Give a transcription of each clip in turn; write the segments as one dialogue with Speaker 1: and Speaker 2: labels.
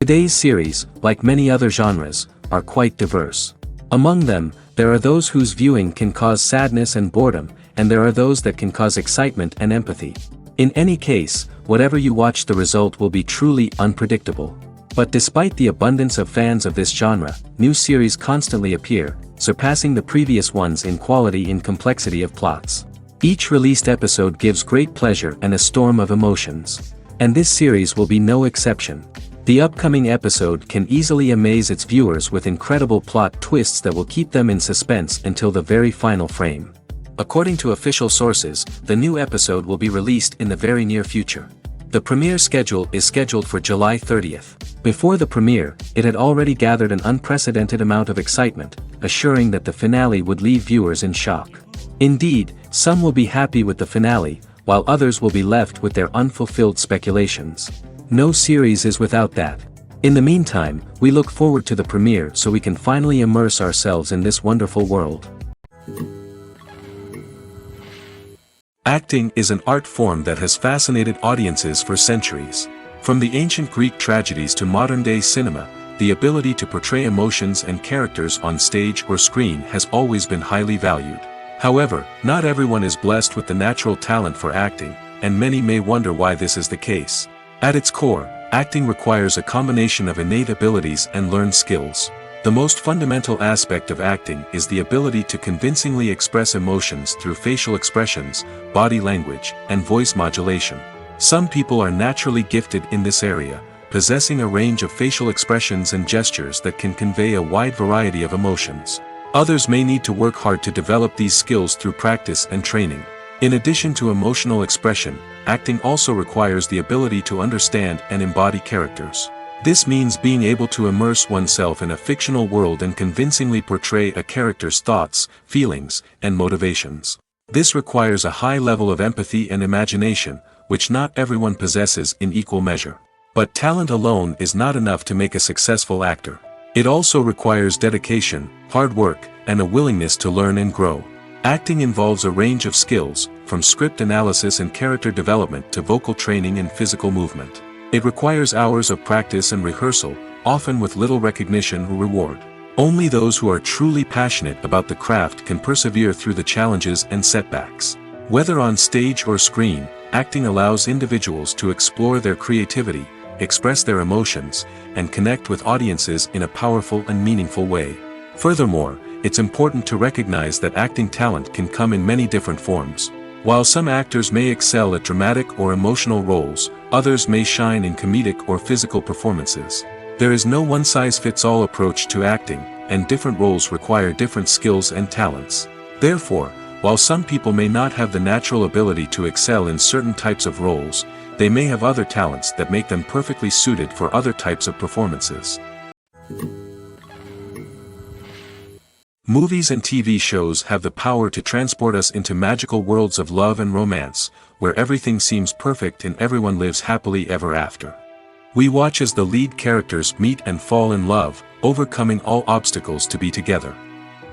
Speaker 1: Today's series, like many other genres, are quite diverse. Among them, there are those whose viewing can cause sadness and boredom, and there are those that can cause excitement and empathy. In any case, whatever you watch, the result will be truly unpredictable. But despite the abundance of fans of this genre, new series constantly appear, surpassing the previous ones in quality and complexity of plots. Each released episode gives great pleasure and a storm of emotions. And this series will be no exception. The upcoming episode can easily amaze its viewers with incredible plot twists that will keep them in suspense until the very final frame. According to official sources, the new episode will be released in the very near future. The premiere schedule is scheduled for July 30th. Before the premiere, it had already gathered an unprecedented amount of excitement, assuring that the finale would leave viewers in shock. Indeed, some will be happy with the finale, while others will be left with their unfulfilled speculations. No series is without that. In the meantime, we look forward to the premiere so we can finally immerse ourselves in this wonderful world.
Speaker 2: Acting is an art form that has fascinated audiences for centuries. From the ancient Greek tragedies to modern-day cinema, the ability to portray emotions and characters on stage or screen has always been highly valued. However, not everyone is blessed with the natural talent for acting, and many may wonder why this is the case. At its core, acting requires a combination of innate abilities and learned skills. The most fundamental aspect of acting is the ability to convincingly express emotions through facial expressions, body language, and voice modulation. Some people are naturally gifted in this area, possessing a range of facial expressions and gestures that can convey a wide variety of emotions. Others may need to work hard to develop these skills through practice and training. In addition to emotional expression, acting also requires the ability to understand and embody characters. This means being able to immerse oneself in a fictional world and convincingly portray a character's thoughts, feelings, and motivations. This requires a high level of empathy and imagination, which not everyone possesses in equal measure. But talent alone is not enough to make a successful actor. It also requires dedication, hard work, and a willingness to learn and grow. Acting involves a range of skills, from script analysis and character development to vocal training and physical movement. It requires hours of practice and rehearsal, often with little recognition or reward. Only those who are truly passionate about the craft can persevere through the challenges and setbacks. Whether on stage or screen, acting allows individuals to explore their creativity, express their emotions, and connect with audiences in a powerful and meaningful way. Furthermore, it's important to recognize that acting talent can come in many different forms. While some actors may excel at dramatic or emotional roles, others may shine in comedic or physical performances. There is no one-size-fits-all approach to acting, and different roles require different skills and talents. Therefore, while some people may not have the natural ability to excel in certain types of roles, they may have other talents that make them perfectly suited for other types of performances. Movies and TV shows have the power to transport us into magical worlds of love and romance, where everything seems perfect and everyone lives happily ever after. We watch as the lead characters meet and fall in love, overcoming all obstacles to be together.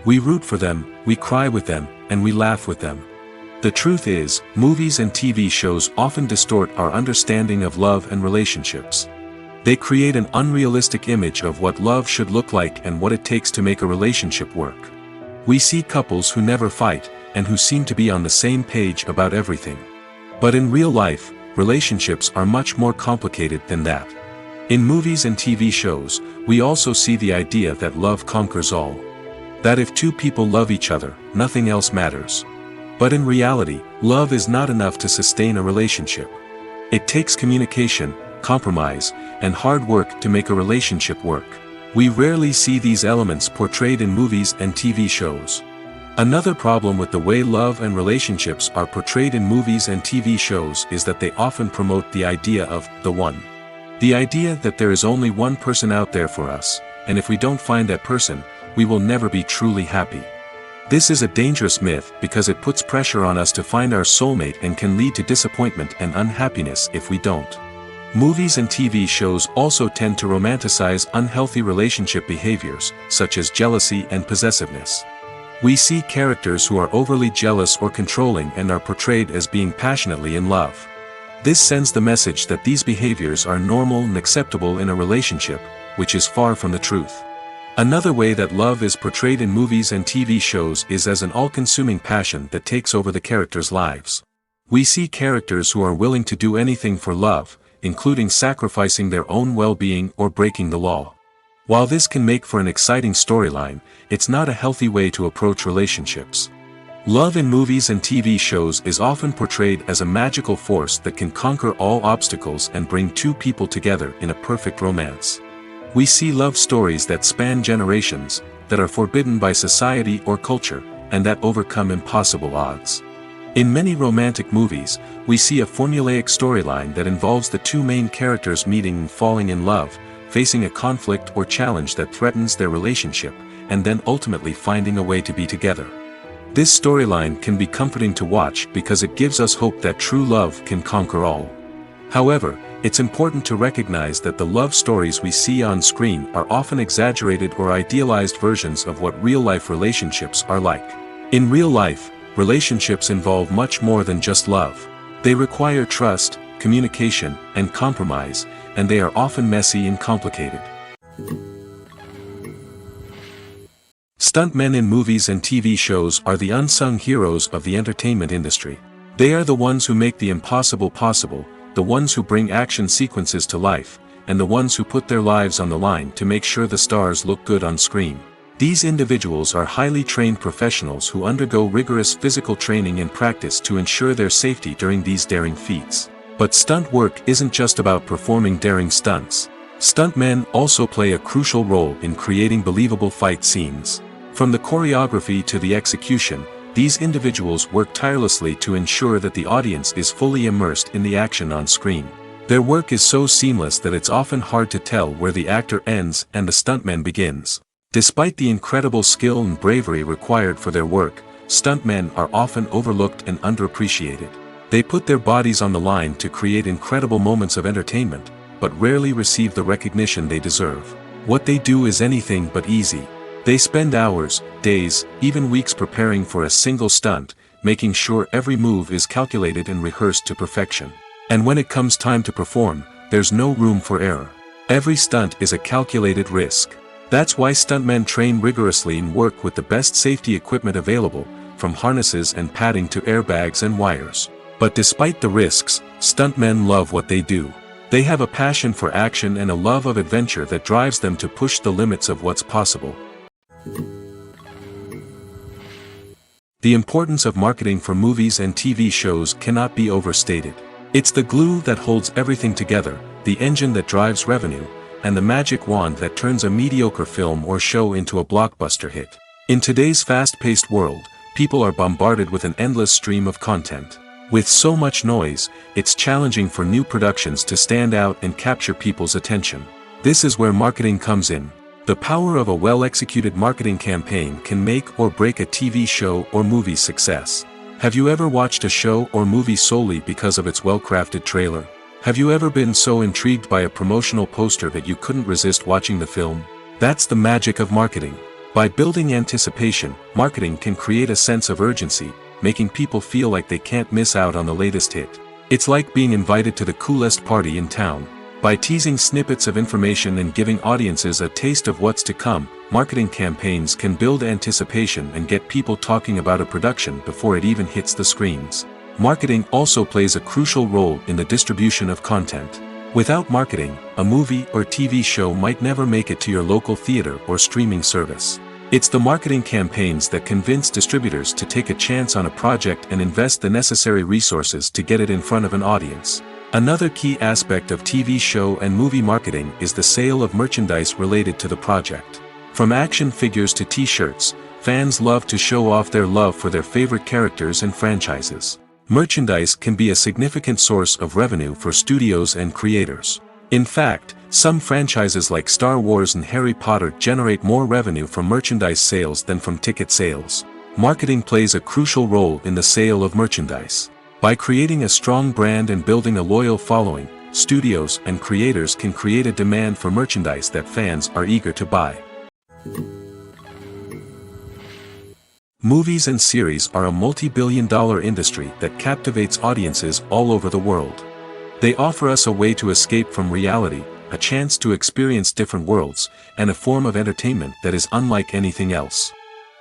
Speaker 2: We root for them, we cry with them, and we laugh with them. The truth is, movies and TV shows often distort our understanding of love and relationships. They create an unrealistic image of what love should look like and what it takes to make a relationship work. We see couples who never fight, and who seem to be on the same page about everything. But in real life, relationships are much more complicated than that. In movies and TV shows, we also see the idea that love conquers all. That if two people love each other, nothing else matters. But in reality, love is not enough to sustain a relationship. It takes communication, compromise, and hard work to make a relationship work. We rarely see these elements portrayed in movies and TV shows. Another problem with the way love and relationships are portrayed in movies and TV shows is that they often promote the idea of the one. The idea that there is only one person out there for us, and if we don't find that person, we will never be truly happy. This is a dangerous myth because it puts pressure on us to find our soulmate and can lead to disappointment and unhappiness if we don't. Movies and TV shows also tend to romanticize unhealthy relationship behaviors, such as jealousy and possessiveness. We see characters who are overly jealous or controlling and are portrayed as being passionately in love. This sends the message that these behaviors are normal and acceptable in a relationship, which is far from the truth. Another way that love is portrayed in movies and TV shows is as an all-consuming passion that takes over the characters' lives. We see characters who are willing to do anything for love, including sacrificing their own well-being or breaking the law. While this can make for an exciting storyline, it's not a healthy way to approach relationships. Love in movies and TV shows is often portrayed as a magical force that can conquer all obstacles and bring two people together in a perfect romance. We see love stories that span generations, that are forbidden by society or culture, and that overcome impossible odds. In many romantic movies, we see a formulaic storyline that involves the two main characters meeting and falling in love, facing a conflict or challenge that threatens their relationship, and then ultimately finding a way to be together. This storyline can be comforting to watch because it gives us hope that true love can conquer all. However, it's important to recognize that the love stories we see on screen are often exaggerated or idealized versions of what real-life relationships are like. In real life, relationships involve much more than just love. They require trust, communication, and compromise, and they are often messy and complicated. Stuntmen in movies and TV shows are the unsung heroes of the entertainment industry. They are the ones who make the impossible possible, the ones who bring action sequences to life, and the ones who put their lives on the line to make sure the stars look good on screen. These individuals are highly trained professionals who undergo rigorous physical training and practice to ensure their safety during these daring feats. But stunt work isn't just about performing daring stunts. Stuntmen also play a crucial role in creating believable fight scenes. From the choreography to the execution, these individuals work tirelessly to ensure that the audience is fully immersed in the action on screen. Their work is so seamless that it's often hard to tell where the actor ends and the stuntman begins. Despite the incredible skill and bravery required for their work, stuntmen are often overlooked and underappreciated. They put their bodies on the line to create incredible moments of entertainment, but rarely receive the recognition they deserve. What they do is anything but easy. They spend hours, days, even weeks preparing for a single stunt, making sure every move is calculated and rehearsed to perfection. And when it comes time to perform, there's no room for error. Every stunt is a calculated risk. That's why stuntmen train rigorously and work with the best safety equipment available, from harnesses and padding to airbags and wires. But despite the risks, stuntmen love what they do. They have a passion for action and a love of adventure that drives them to push the limits of what's possible. The importance of marketing for movies and TV shows cannot be overstated. It's the glue that holds everything together, the engine that drives revenue, and the magic wand that turns a mediocre film or show into a blockbuster hit. In today's fast-paced world, people are bombarded with an endless stream of content. With so much noise, it's challenging for new productions to stand out and capture people's attention. This is where marketing comes in. The power of a well-executed marketing campaign can make or break a TV show or movie's success. Have you ever watched a show or movie solely because of its well-crafted trailer? Have you ever been so intrigued by a promotional poster that you couldn't resist watching the film? That's the magic of marketing. By building anticipation, marketing can create a sense of urgency, making people feel like they can't miss out on the latest hit. It's like being invited to the coolest party in town. By teasing snippets of information and giving audiences a taste of what's to come, marketing campaigns can build anticipation and get people talking about a production before it even hits the screens. Marketing also plays a crucial role in the distribution of content. Without marketing, a movie or TV show might never make it to your local theater or streaming service. It's the marketing campaigns that convince distributors to take a chance on a project and invest the necessary resources to get it in front of an audience. Another key aspect of TV show and movie marketing is the sale of merchandise related to the project. From action figures to t-shirts, fans love to show off their love for their favorite characters and franchises. Merchandise can be a significant source of revenue for studios and creators. In fact, some franchises like Star Wars and Harry Potter generate more revenue from merchandise sales than from ticket sales. Marketing plays a crucial role in the sale of merchandise. By creating a strong brand and building a loyal following, studios and creators can create a demand for merchandise that fans are eager to buy. Movies and series are a multi-billion-dollar industry that captivates audiences all over the world. They offer us a way to escape from reality, a chance to experience different worlds, and a form of entertainment that is unlike anything else.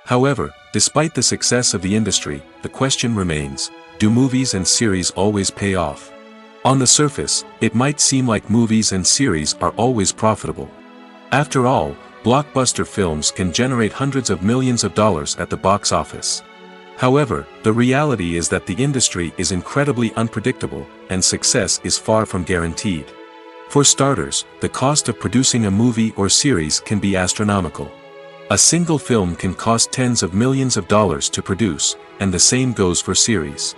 Speaker 2: However, despite the success of the industry, the question remains, do movies and series always pay off? On the surface, it might seem like movies and series are always profitable. After all, blockbuster films can generate hundreds of millions of dollars at the box office. However, the reality is that the industry is incredibly unpredictable, and success is far from guaranteed. For starters, the cost of producing a movie or series can be astronomical. A single film can cost tens of millions of dollars to produce, and the same goes for series.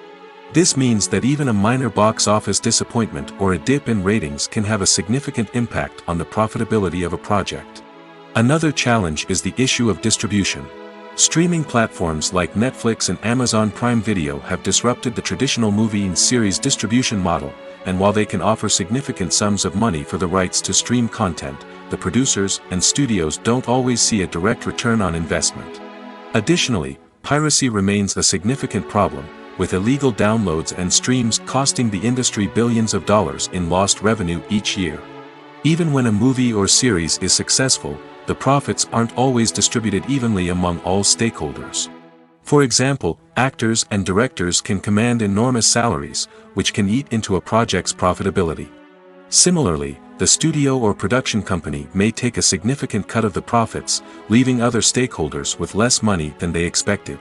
Speaker 2: This means that even a minor box office disappointment or a dip in ratings can have a significant impact on the profitability of a project. Another challenge is the issue of distribution. Streaming platforms like Netflix and Amazon Prime Video have disrupted the traditional movie and series distribution model, and while they can offer significant sums of money for the rights to stream content, the producers and studios don't always see a direct return on investment. Additionally, piracy remains a significant problem, with illegal downloads and streams costing the industry billions of dollars in lost revenue each year. Even when a movie or series is successful, the profits aren't always distributed evenly among all stakeholders. For example, actors and directors can command enormous salaries, which can eat into a project's profitability. Similarly, the studio or production company may take a significant cut of the profits, leaving other stakeholders with less money than they expected.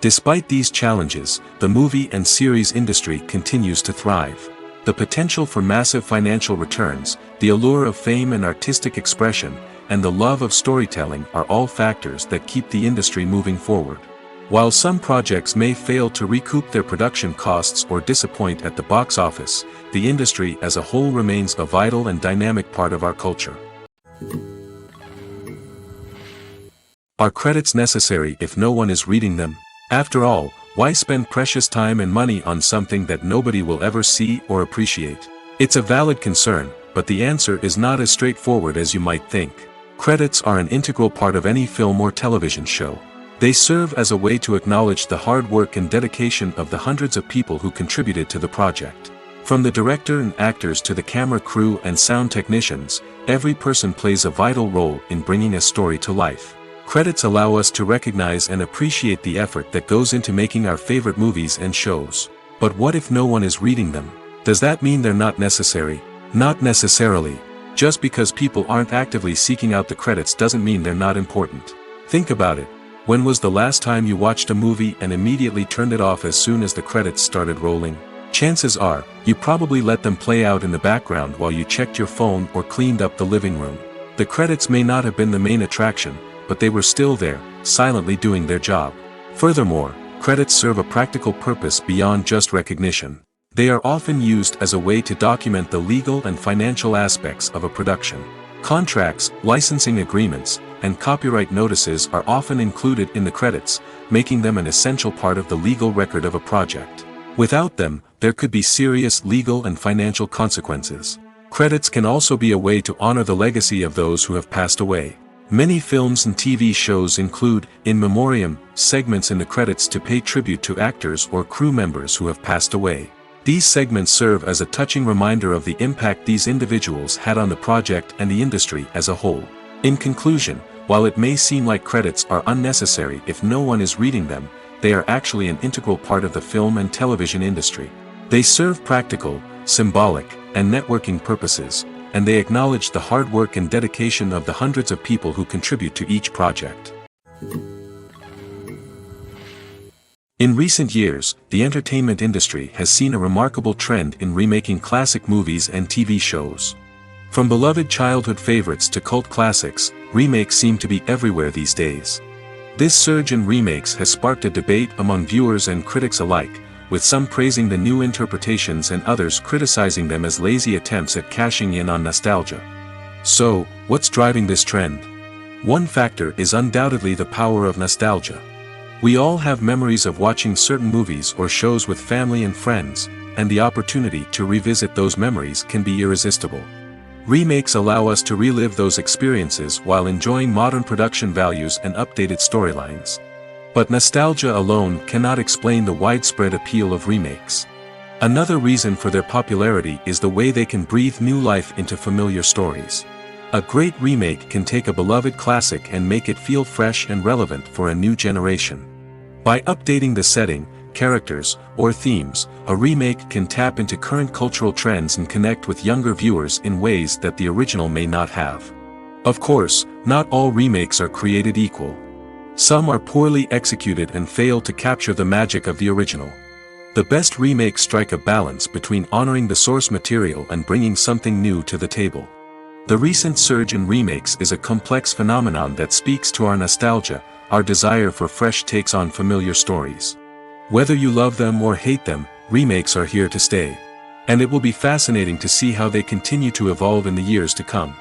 Speaker 2: Despite these challenges, the movie and series industry continues to thrive. The potential for massive financial returns, the allure of fame and artistic expression, and the love of storytelling are all factors that keep the industry moving forward. While some projects may fail to recoup their production costs or disappoint at the box office, the industry as a whole remains a vital and dynamic part of our culture. Are credits necessary if no one is reading them? After all, why spend precious time and money on something that nobody will ever see or appreciate? It's a valid concern, but the answer is not as straightforward as you might think. Credits are an integral part of any film or television show. They serve as a way to acknowledge the hard work and dedication of the hundreds of people who contributed to the project. From the director and actors to the camera crew and sound technicians, every person plays a vital role in bringing a story to life. Credits allow us to recognize and appreciate the effort that goes into making our favorite movies and shows. But what if no one is reading them? Does that mean they're not necessary? Not necessarily. Just because people aren't actively seeking out the credits doesn't mean they're not important. Think about it. When was the last time you watched a movie and immediately turned it off as soon as the credits started rolling? Chances are, you probably let them play out in the background while you checked your phone or cleaned up the living room. The credits may not have been the main attraction, but they were still there, silently doing their job. Furthermore, credits serve a practical purpose beyond just recognition. They are often used as a way to document the legal and financial aspects of a production. Contracts, licensing agreements, and copyright notices are often included in the credits, making them an essential part of the legal record of a project. Without them, there could be serious legal and financial consequences. Credits can also be a way to honor the legacy of those who have passed away. Many films and TV shows include, in memoriam, segments in the credits to pay tribute to actors or crew members who have passed away. These segments serve as a touching reminder of the impact these individuals had on the project and the industry as a whole. In conclusion, while it may seem like credits are unnecessary if no one is reading them, they are actually an integral part of the film and television industry. They serve practical, symbolic, and networking purposes, and they acknowledge the hard work and dedication of the hundreds of people who contribute to each project. In recent years, the entertainment industry has seen a remarkable trend in remaking classic movies and TV shows. From beloved childhood favorites to cult classics, remakes seem to be everywhere these days. This surge in remakes has sparked a debate among viewers and critics alike, with some praising the new interpretations and others criticizing them as lazy attempts at cashing in on nostalgia. So, what's driving this trend? One factor is undoubtedly the power of nostalgia. We all have memories of watching certain movies or shows with family and friends, and the opportunity to revisit those memories can be irresistible. Remakes allow us to relive those experiences while enjoying modern production values and updated storylines. But nostalgia alone cannot explain the widespread appeal of remakes. Another reason for their popularity is the way they can breathe new life into familiar stories. A great remake can take a beloved classic and make it feel fresh and relevant for a new generation. By updating the setting, characters, or themes, a remake can tap into current cultural trends and connect with younger viewers in ways that the original may not have. Of course, not all remakes are created equal. Some are poorly executed and fail to capture the magic of the original. The best remakes strike a balance between honoring the source material and bringing something new to the table. The recent surge in remakes is a complex phenomenon that speaks to our nostalgia, our desire for fresh takes on familiar stories. Whether you love them or hate them, remakes are here to stay. And it will be fascinating to see how they continue to evolve in the years to come.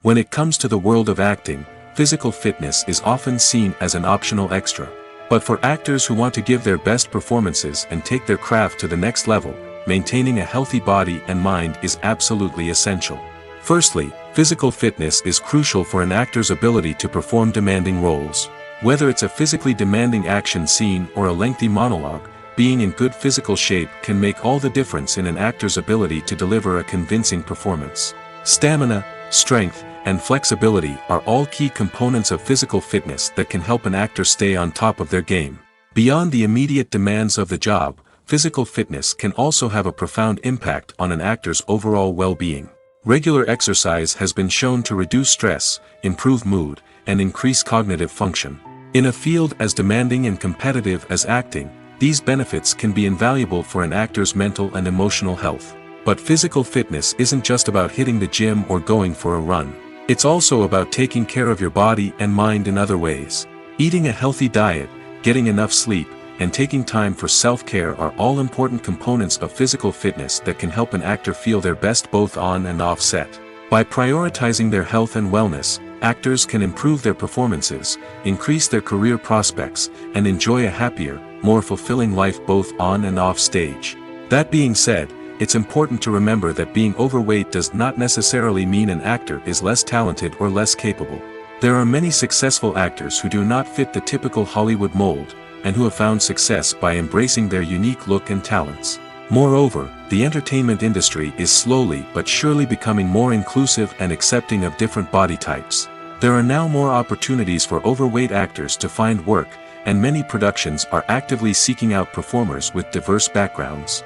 Speaker 2: When it comes to the world of acting, physical fitness is often seen as an optional extra. But for actors who want to give their best performances and take their craft to the next level, maintaining a healthy body and mind is absolutely essential. Firstly, physical fitness is crucial for an actor's ability to perform demanding roles. Whether it's a physically demanding action scene or a lengthy monologue, being in good physical shape can make all the difference in an actor's ability to deliver a convincing performance. Stamina, strength, and flexibility are all key components of physical fitness that can help an actor stay on top of their game. Beyond the immediate demands of the job, physical fitness can also have a profound impact on an actor's overall well-being. Regular exercise has been shown to reduce stress, improve mood, and increase cognitive function. In a field as demanding and competitive as acting, these benefits can be invaluable for an actor's mental and emotional health. But physical fitness isn't just about hitting the gym or going for a run. It's also about taking care of your body and mind in other ways. Eating a healthy diet, getting enough sleep, and taking time for self-care are all important components of physical fitness that can help an actor feel their best both on and off set. By prioritizing their health and wellness, actors can improve their performances, increase their career prospects, and enjoy a happier, more fulfilling life both on and off stage. That being said, it's important to remember that being overweight does not necessarily mean an actor is less talented or less capable. There are many successful actors who do not fit the typical Hollywood mold, and who have found success by embracing their unique look and talents. Moreover, the entertainment industry is slowly but surely becoming more inclusive and accepting of different body types. There are now more opportunities for overweight actors to find work, and many productions are actively seeking out performers with diverse backgrounds.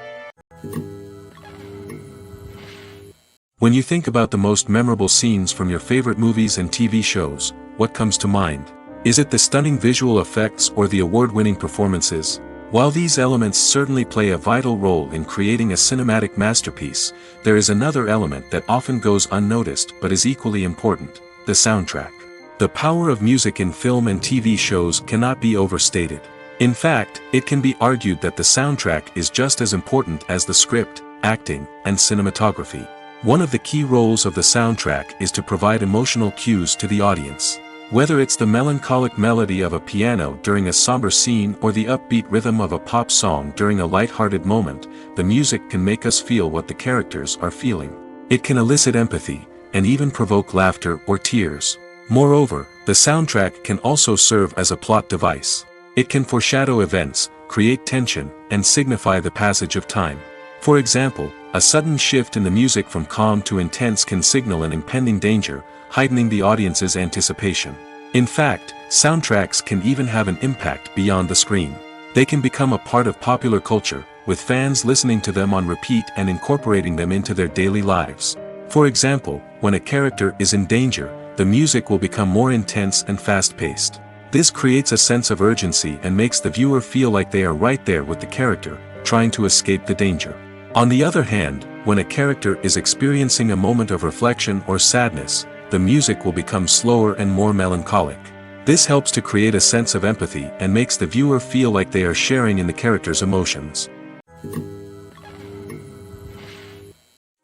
Speaker 2: When you think about the most memorable scenes from your favorite movies and TV shows, what comes to mind? Is it the stunning visual effects or the award-winning performances? While these elements certainly play a vital role in creating a cinematic masterpiece, there is another element that often goes unnoticed but is equally important: the soundtrack. The power of music in film and TV shows cannot be overstated. In fact, it can be argued that the soundtrack is just as important as the script, acting, and cinematography. One of the key roles of the soundtrack is to provide emotional cues to the audience. Whether it's the melancholic melody of a piano during a somber scene or the upbeat rhythm of a pop song during a light-hearted moment, the music can make us feel what the characters are feeling. It can elicit empathy, and even provoke laughter or tears. Moreover, the soundtrack can also serve as a plot device. It can foreshadow events, create tension, and signify the passage of time. For example, a sudden shift in the music from calm to intense can signal an impending danger, heightening the audience's anticipation. In fact, soundtracks can even have an impact beyond the screen. They can become a part of popular culture, with fans listening to them on repeat and incorporating them into their daily lives. For example, when a character is in danger, the music will become more intense and fast-paced. This creates a sense of urgency and makes the viewer feel like they are right there with the character, trying to escape the danger. On the other hand, when a character is experiencing a moment of reflection or sadness, the music will become slower and more melancholic. This helps to create a sense of empathy and makes the viewer feel like they are sharing in the character's emotions.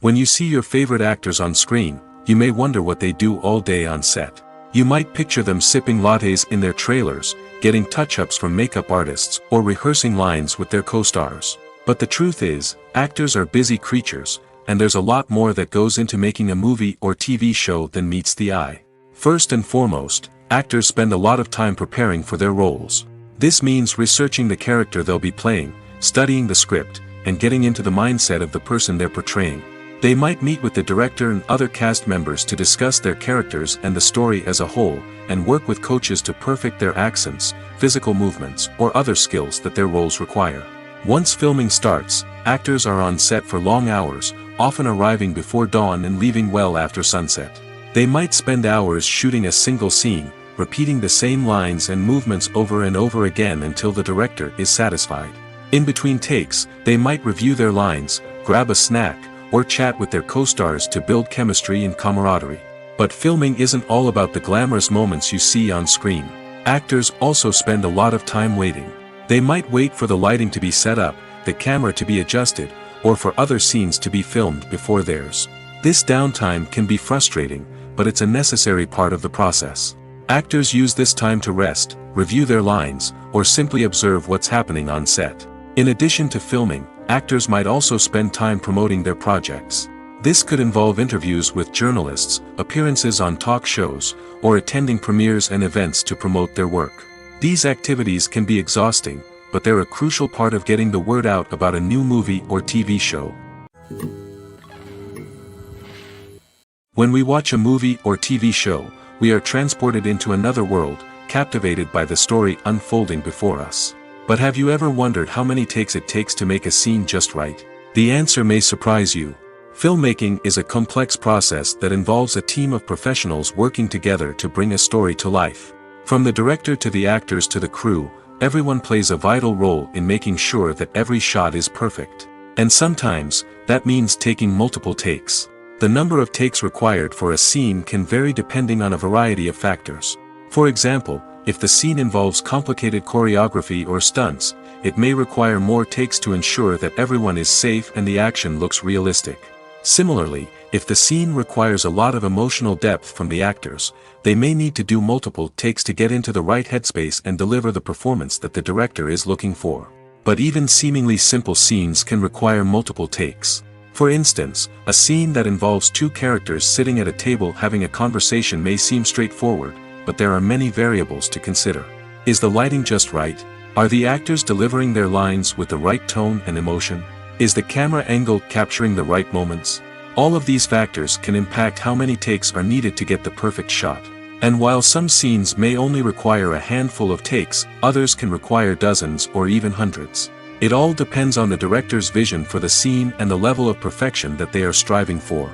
Speaker 2: When you see your favorite actors on screen, you may wonder what they do all day on set. You might picture them sipping lattes in their trailers, getting touch-ups from makeup artists, or rehearsing lines with their co-stars. But the truth is, actors are busy creatures, and there's a lot more that goes into making a movie or TV show than meets the eye. First and foremost, actors spend a lot of time preparing for their roles. This means researching the character they'll be playing, studying the script, and getting into the mindset of the person they're portraying. They might meet with the director and other cast members to discuss their characters and the story as a whole, and work with coaches to perfect their accents, physical movements, or other skills that their roles require. Once filming starts, actors are on set for long hours, often arriving before dawn and leaving well after sunset. They might spend hours shooting a single scene, repeating the same lines and movements over and over again until the director is satisfied. In between takes, they might review their lines, grab a snack, or chat with their co-stars to build chemistry and camaraderie. But filming isn't all about the glamorous moments you see on screen. Actors also spend a lot of time waiting. They might wait for the lighting to be set up, the camera to be adjusted, or for other scenes to be filmed before theirs. This downtime can be frustrating, but it's a necessary part of the process. Actors use this time to rest, review their lines, or simply observe what's happening on set. In addition to filming, actors might also spend time promoting their projects. This could involve interviews with journalists, appearances on talk shows, or attending premieres and events to promote their work. These activities can be exhausting, but they're a crucial part of getting the word out about a new movie or TV show. When we watch a movie or TV show, we are transported into another world, captivated by the story unfolding before us. But have you ever wondered how many takes it takes to make a scene just right? The answer may surprise you. Filmmaking is a complex process that involves a team of professionals working together to bring a story to life. From the director to the actors to the crew, everyone plays a vital role in making sure that every shot is perfect. And sometimes, that means taking multiple takes. The number of takes required for a scene can vary depending on a variety of factors. For example, if the scene involves complicated choreography or stunts, it may require more takes to ensure that everyone is safe and the action looks realistic. Similarly, if the scene requires a lot of emotional depth from the actors, they may need to do multiple takes to get into the right headspace and deliver the performance that the director is looking for. But even seemingly simple scenes can require multiple takes. For instance, a scene that involves two characters sitting at a table having a conversation may seem straightforward, but there are many variables to consider. Is the lighting just right? Are the actors delivering their lines with the right tone and emotion? Is the camera angle capturing the right moments? All of these factors can impact how many takes are needed to get the perfect shot. And while some scenes may only require a handful of takes, others can require dozens or even hundreds. It all depends on the director's vision for the scene and the level of perfection that they are striving for.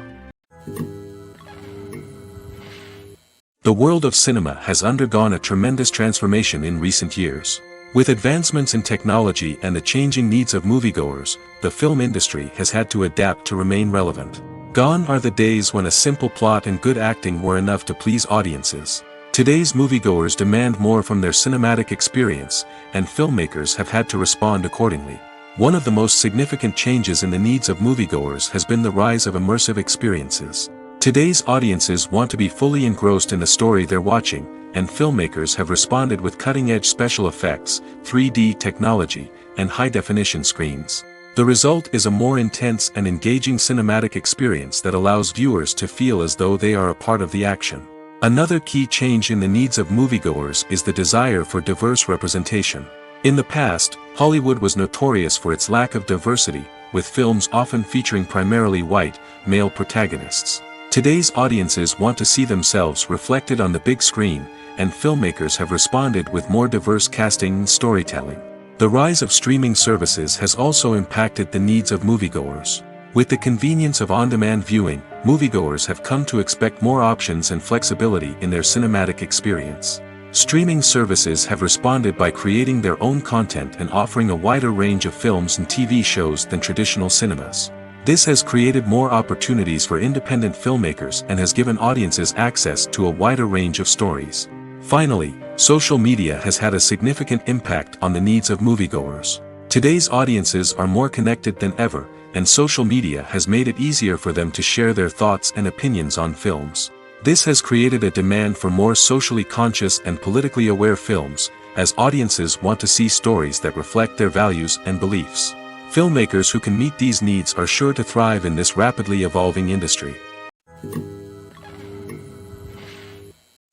Speaker 2: The world of cinema has undergone a tremendous transformation in recent years. With advancements in technology and the changing needs of moviegoers, the film industry has had to adapt to remain relevant. Gone are the days when a simple plot and good acting were enough to please audiences. Today's moviegoers demand more from their cinematic experience, and filmmakers have had to respond accordingly. One of the most significant changes in the needs of moviegoers has been the rise of immersive experiences. Today's audiences want to be fully engrossed in the story they're watching, and filmmakers have responded with cutting-edge special effects, 3D technology, and high-definition screens. The result is a more intense and engaging cinematic experience that allows viewers to feel as though they are a part of the action. Another key change in the needs of moviegoers is the desire for diverse representation. In the past, Hollywood was notorious for its lack of diversity, with films often featuring primarily white, male protagonists. Today's audiences want to see themselves reflected on the big screen, and filmmakers have responded with more diverse casting and storytelling. The rise of streaming services has also impacted the needs of moviegoers. With the convenience of on-demand viewing, moviegoers have come to expect more options and flexibility in their cinematic experience. Streaming services have responded by creating their own content and offering a wider range of films and TV shows than traditional cinemas. This has created more opportunities for independent filmmakers and has given audiences access to a wider range of stories. Finally, social media has had a significant impact on the needs of moviegoers. Today's audiences are more connected than ever, and social media has made it easier for them to share their thoughts and opinions on films. This has created a demand for more socially conscious and politically aware films, as audiences want to see stories that reflect their values and beliefs. Filmmakers who can meet these needs are sure to thrive in this rapidly evolving industry.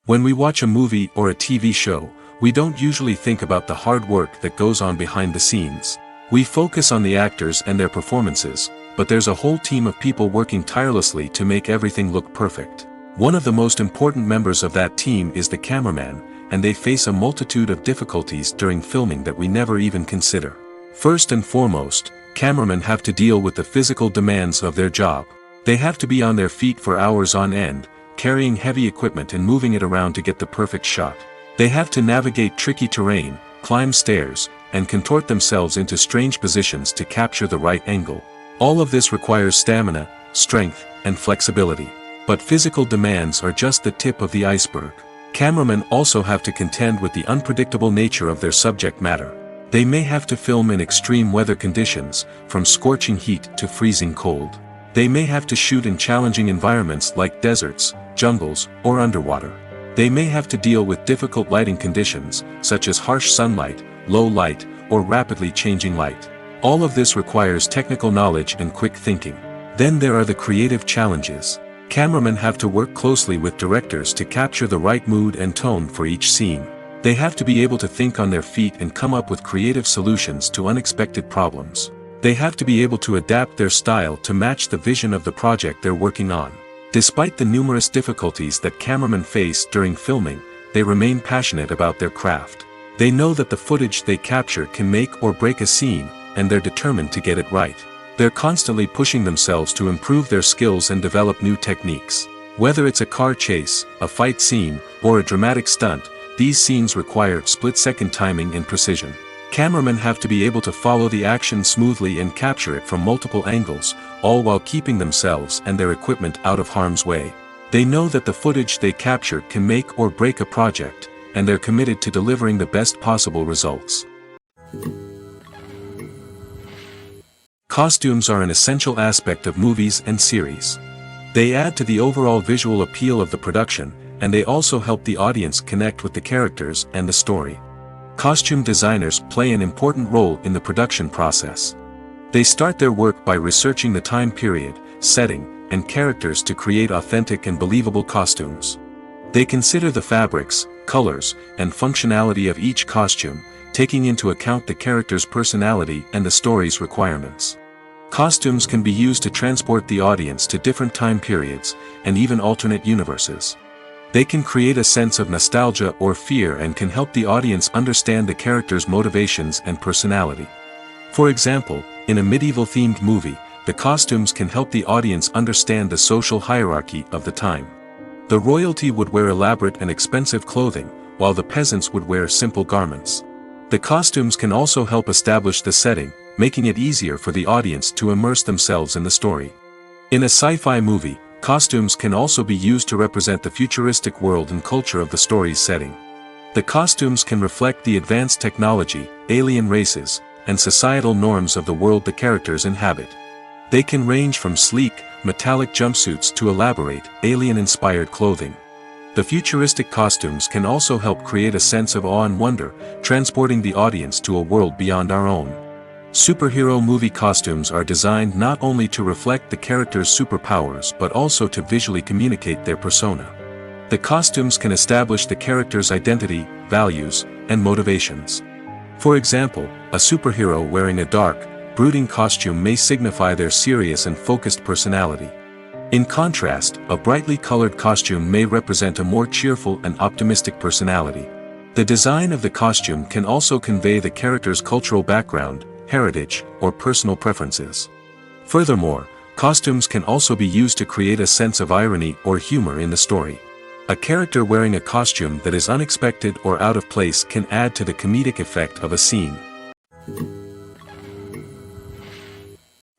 Speaker 2: When we watch a movie or a TV show, we don't usually think about the hard work that goes on behind the scenes. We focus on the actors and their performances, but there's a whole team of people working tirelessly to make everything look perfect. One of the most important members of that team is the cameraman, and they face a multitude of difficulties during filming that we never even consider. First and foremost, cameramen have to deal with the physical demands of their job. They have to be on their feet for hours on end, carrying heavy equipment and moving it around to get the perfect shot. They have to navigate tricky terrain, climb stairs, and contort themselves into strange positions to capture the right angle. All of this requires stamina, strength, and flexibility. But physical demands are just the tip of the iceberg. Cameramen also have to contend with the unpredictable nature of their subject matter. They may have to film in extreme weather conditions, from scorching heat to freezing cold. They may have to shoot in challenging environments like deserts, jungles, or underwater. They may have to deal with difficult lighting conditions, such as harsh sunlight, low light, or rapidly changing light. All of this requires technical knowledge and quick thinking. Then there are the creative challenges. Cameramen have to work closely with directors to capture the right mood and tone for each scene. They have to be able to think on their feet and come up with creative solutions to unexpected problems. They have to be able to adapt their style to match the vision of the project they're working on. Despite the numerous difficulties that cameramen face during filming, they remain passionate about their craft. They know that the footage they capture can make or break a scene, and they're determined to get it right. They're constantly pushing themselves to improve their skills and develop new techniques. Whether it's a car chase, a fight scene, or a dramatic stunt, these scenes require split-second timing and precision. Cameramen have to be able to follow the action smoothly and capture it from multiple angles, all while keeping themselves and their equipment out of harm's way. They know that the footage they capture can make or break a project, and they're committed to delivering the best possible results. Costumes are an essential aspect of movies and series. They add to the overall visual appeal of the production, and they also help the audience connect with the characters and the story. Costume designers play an important role in the production process. They start their work by researching the time period, setting, and characters to create authentic and believable costumes. They consider the fabrics, colors, and functionality of each costume, taking into account the character's personality and the story's requirements. Costumes can be used to transport the audience to different time periods, and even alternate universes. They can create a sense of nostalgia or fear and can help the audience understand the character's motivations and personality. For example, in a medieval-themed movie, the costumes can help the audience understand the social hierarchy of the time. The royalty would wear elaborate and expensive clothing, while the peasants would wear simple garments. The costumes can also help establish the setting, making it easier for the audience to immerse themselves in the story. In a sci-fi movie, costumes can also be used to represent the futuristic world and culture of the story's setting. The costumes can reflect the advanced technology, alien races, and societal norms of the world the characters inhabit. They can range from sleek, metallic jumpsuits to elaborate, alien-inspired clothing. The futuristic costumes can also help create a sense of awe and wonder, transporting the audience to a world beyond our own. Superhero movie costumes are designed not only to reflect the character's superpowers but also to visually communicate their persona. The costumes can establish the character's identity, values, and motivations. For example, a superhero wearing a dark, brooding costume may signify their serious and focused personality. In contrast, a brightly colored costume may represent a more cheerful and optimistic personality. The design of the costume can also convey the character's cultural background, heritage, or personal preferences. Furthermore, costumes can also be used to create a sense of irony or humor in the story. A character wearing a costume that is unexpected or out of place can add to the comedic effect of a scene.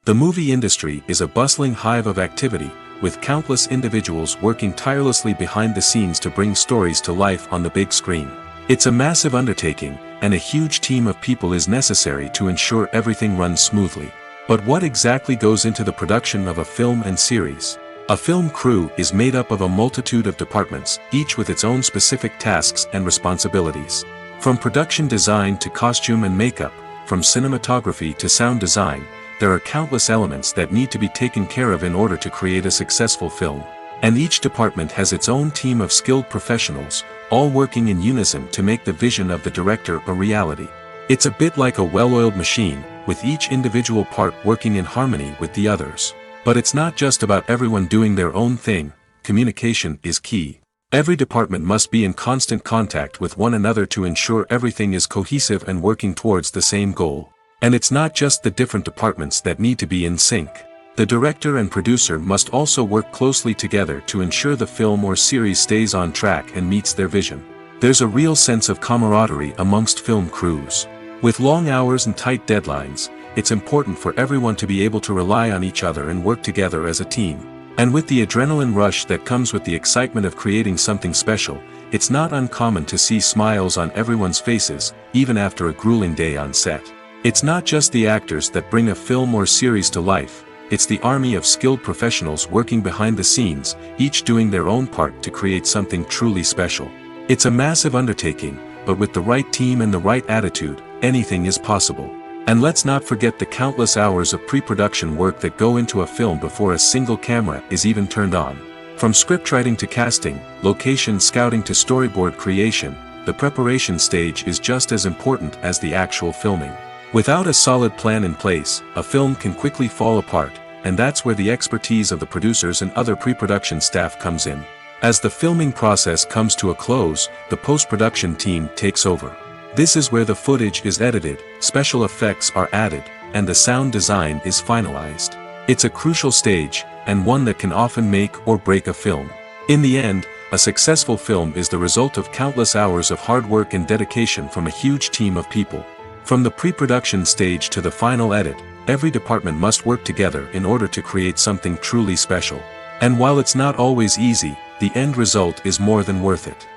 Speaker 2: The movie industry is a bustling hive of activity, with countless individuals working tirelessly behind the scenes to bring stories to life on the big screen. It's a massive undertaking, and a huge team of people is necessary to ensure everything runs smoothly. But what exactly goes into the production of a film and series? A film crew is made up of a multitude of departments, each with its own specific tasks and responsibilities. From production design to costume and makeup, from cinematography to sound design, there are countless elements that need to be taken care of in order to create a successful film. And each department has its own team of skilled professionals, all working in unison to make the vision of the director a reality. It's a bit like a well-oiled machine, with each individual part working in harmony with the others. But it's not just about everyone doing their own thing. Communication is key. Every department must be in constant contact with one another to ensure everything is cohesive and working towards the same goal. And it's not just the different departments that need to be in sync. The director and producer must also work closely together to ensure the film or series stays on track and meets their vision. There's a real sense of camaraderie amongst film crews. With long hours and tight deadlines, it's important for everyone to be able to rely on each other and work together as a team. And with the adrenaline rush that comes with the excitement of creating something special, it's not uncommon to see smiles on everyone's faces, even after a grueling day on set. It's not just the actors that bring a film or series to life. It's the army of skilled professionals working behind the scenes, each doing their own part to create something truly special. It's a massive undertaking, but with the right team and the right attitude, anything is possible. And let's not forget the countless hours of pre-production work that go into a film before a single camera is even turned on. From scriptwriting to casting, location scouting to storyboard creation, the preparation stage is just as important as the actual filming. Without a solid plan in place, a film can quickly fall apart, and that's where the expertise of the producers and other pre-production staff comes in. As the filming process comes to a close, the post-production team takes over. This is where the footage is edited, special effects are added, and the sound design is finalized. It's a crucial stage, and one that can often make or break a film. In the end, a successful film is the result of countless hours of hard work and dedication from a huge team of people. From the pre-production stage to the final edit, every department must work together in order to create something truly special. And while it's not always easy, the end result is more than worth it.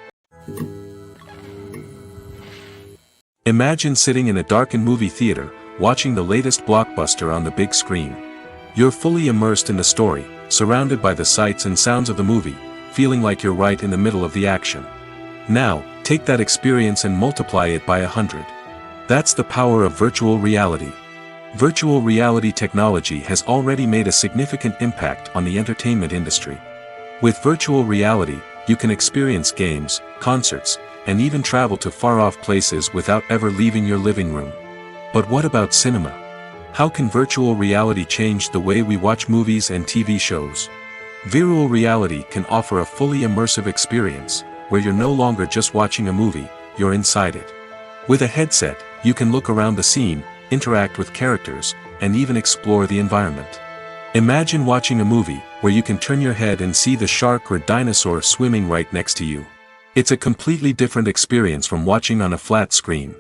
Speaker 2: Imagine sitting in a darkened movie theater, watching the latest blockbuster on the big screen. You're fully immersed in the story, surrounded by the sights and sounds of the movie, feeling like you're right in the middle of the action. Now, take that experience and multiply it by 100. That's the power of virtual reality. Virtual reality technology has already made a significant impact on the entertainment industry. With virtual reality, you can experience games, concerts, and even travel to far-off places without ever leaving your living room. But what about cinema? How can virtual reality change the way we watch movies and TV shows? Virtual reality can offer a fully immersive experience, where you're no longer just watching a movie, you're inside it. With a headset, you can look around the scene, interact with characters, and even explore the environment. Imagine watching a movie where you can turn your head and see the shark or dinosaur swimming right next to you. It's a completely different experience from watching on a flat screen.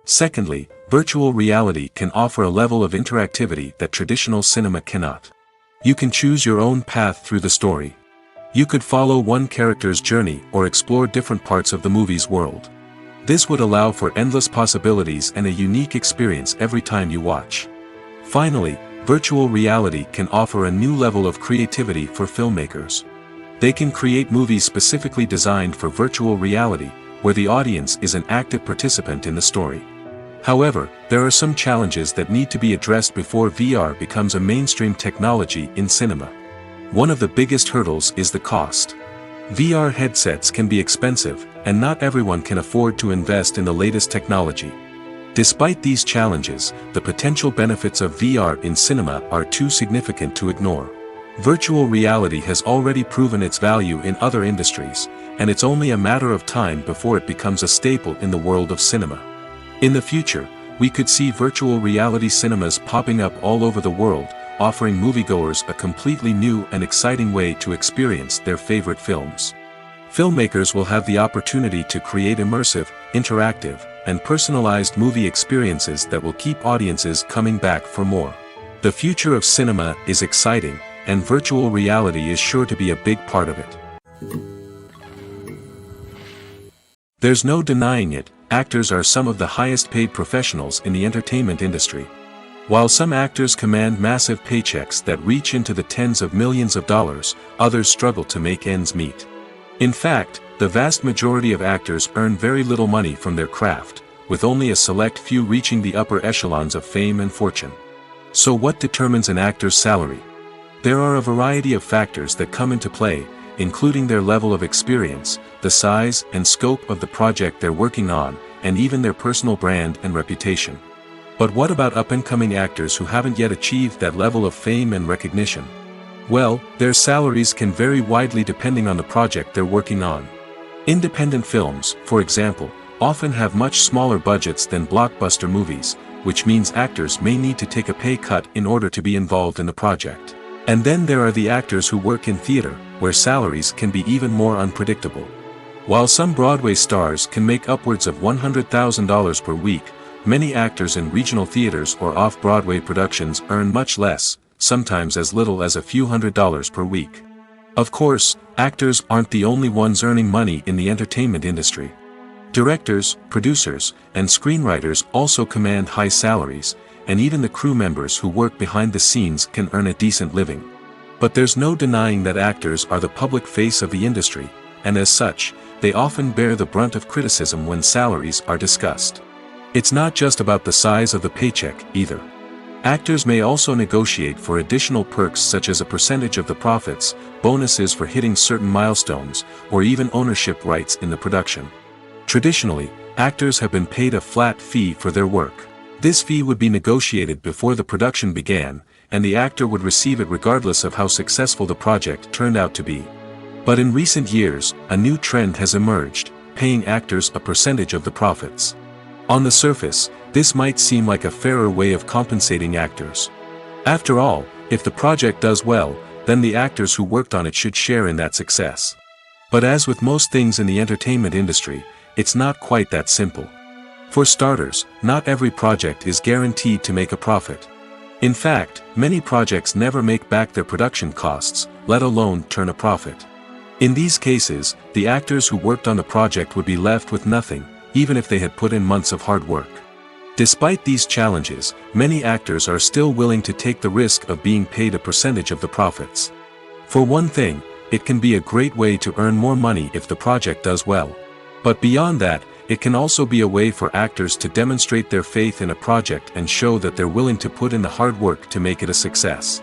Speaker 2: Secondly, virtual reality can offer a level of interactivity that traditional cinema cannot. You can choose your own path through the story. You could follow one character's journey or explore different parts of the movie's world. This would allow for endless possibilities and a unique experience every time you watch. Finally, virtual reality can offer a new level of creativity for filmmakers. They can create movies specifically designed for virtual reality, where the audience is an active participant in the story. However, there are some challenges that need to be addressed before VR becomes a mainstream technology in cinema. One of the biggest hurdles is the cost. VR headsets can be expensive, and not everyone can afford to invest in the latest technology. Despite these challenges, the potential benefits of VR in cinema are too significant to ignore. Virtual reality has already proven its value in other industries, and it's only a matter of time before it becomes a staple in the world of cinema. In the future, we could see virtual reality cinemas popping up all over the world, offering moviegoers a completely new and exciting way to experience their favorite films. Filmmakers will have the opportunity to create immersive, interactive, and personalized movie experiences that will keep audiences coming back for more. The future of cinema is exciting, and virtual reality is sure to be a big part of it. There's no denying it, actors are some of the highest paid professionals in the entertainment industry. While some actors command massive paychecks that reach into the tens of millions of dollars, others struggle to make ends meet. In fact, the vast majority of actors earn very little money from their craft, with only a select few reaching the upper echelons of fame and fortune. So what determines an actor's salary? There are a variety of factors that come into play, including their level of experience, the size and scope of the project they're working on, and even their personal brand and reputation. But what about up-and-coming actors who haven't yet achieved that level of fame and recognition? Well, their salaries can vary widely depending on the project they're working on. Independent films, for example, often have much smaller budgets than blockbuster movies, which means actors may need to take a pay cut in order to be involved in the project. And then there are the actors who work in theater, where salaries can be even more unpredictable. While some Broadway stars can make upwards of $100,000 per week, many actors in regional theaters or off-Broadway productions earn much less, sometimes as little as a few $100s per week. Of course, actors aren't the only ones earning money in the entertainment industry. Directors, producers, and screenwriters also command high salaries, and even the crew members who work behind the scenes can earn a decent living. But there's no denying that actors are the public face of the industry, and as such, they often bear the brunt of criticism when salaries are discussed. It's not just about the size of the paycheck, either. Actors may also negotiate for additional perks such as a percentage of the profits, bonuses for hitting certain milestones, or even ownership rights in the production. Traditionally, actors have been paid a flat fee for their work. This fee would be negotiated before the production began, and the actor would receive it regardless of how successful the project turned out to be. But in recent years, a new trend has emerged, paying actors a percentage of the profits. On the surface, this might seem like a fairer way of compensating actors. After all, if the project does well, then the actors who worked on it should share in that success. But as with most things in the entertainment industry, it's not quite that simple. For starters, not every project is guaranteed to make a profit. In fact, many projects never make back their production costs, let alone turn a profit. In these cases, the actors who worked on the project would be left with nothing, even if they had put in months of hard work. Despite these challenges, many actors are still willing to take the risk of being paid a percentage of the profits. For one thing, it can be a great way to earn more money if the project does well. But beyond that, it can also be a way for actors to demonstrate their faith in a project and show that they're willing to put in the hard work to make it a success.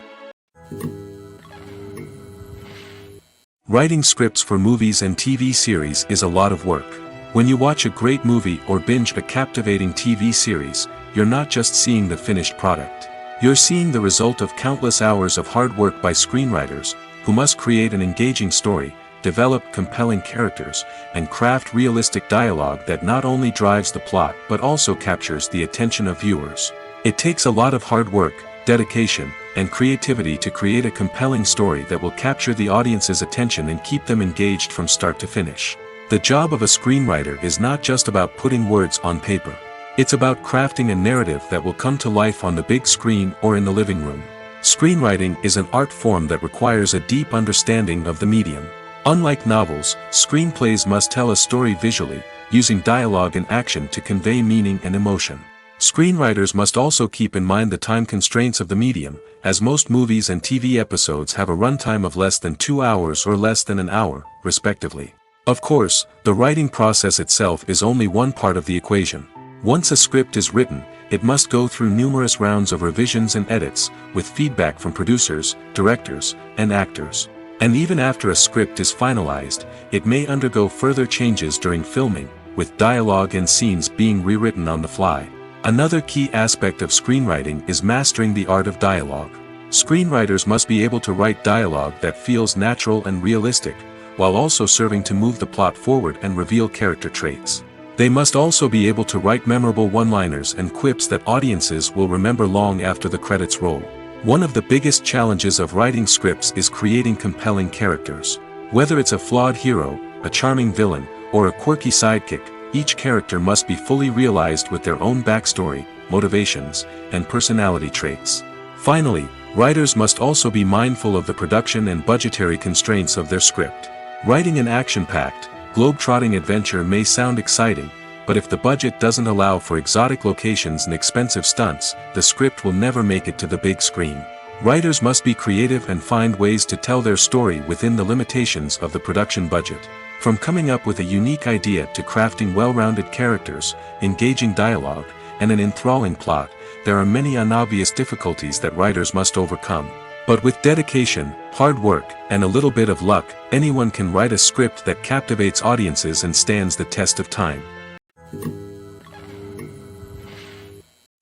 Speaker 2: Writing scripts for movies and TV series is a lot of work. When you watch a great movie or binge a captivating TV series, you're not just seeing the finished product. You're seeing the result of countless hours of hard work by screenwriters, who must create an engaging story, develop compelling characters, and craft realistic dialogue that not only drives the plot but also captures the attention of viewers. It takes a lot of hard work, dedication, and creativity to create a compelling story that will capture the audience's attention and keep them engaged from start to finish. The job of a screenwriter is not just about putting words on paper. It's about crafting a narrative that will come to life on the big screen or in the living room. Screenwriting is an art form that requires a deep understanding of the medium. Unlike novels, screenplays must tell a story visually, using dialogue and action to convey meaning and emotion. Screenwriters must also keep in mind the time constraints of the medium, as most movies and TV episodes have a runtime of less than 2 hours or less than an hour, respectively. Of course, the writing process itself is only one part of the equation. Once a script is written, it must go through numerous rounds of revisions and edits, with feedback from producers, directors, and actors. And even after a script is finalized, it may undergo further changes during filming, with dialogue and scenes being rewritten on the fly. Another key aspect of screenwriting is mastering the art of dialogue. Screenwriters must be able to write dialogue that feels natural and realistic, while also serving to move the plot forward and reveal character traits. They must also be able to write memorable one-liners and quips that audiences will remember long after the credits roll. One of the biggest challenges of writing scripts is creating compelling characters. Whether it's a flawed hero, a charming villain, or a quirky sidekick, each character must be fully realized with their own backstory, motivations, and personality traits. Finally, writers must also be mindful of the production and budgetary constraints of their script. Writing an action-packed, globe-trotting adventure may sound exciting, but if the budget doesn't allow for exotic locations and expensive stunts, the script will never make it to the big screen. Writers must be creative and find ways to tell their story within the limitations of the production budget. From coming up with a unique idea to crafting well-rounded characters, engaging dialogue, and an enthralling plot, there are many unobvious difficulties that writers must overcome. But with dedication, hard work, and a little bit of luck, anyone can write a script that captivates audiences and stands the test of time.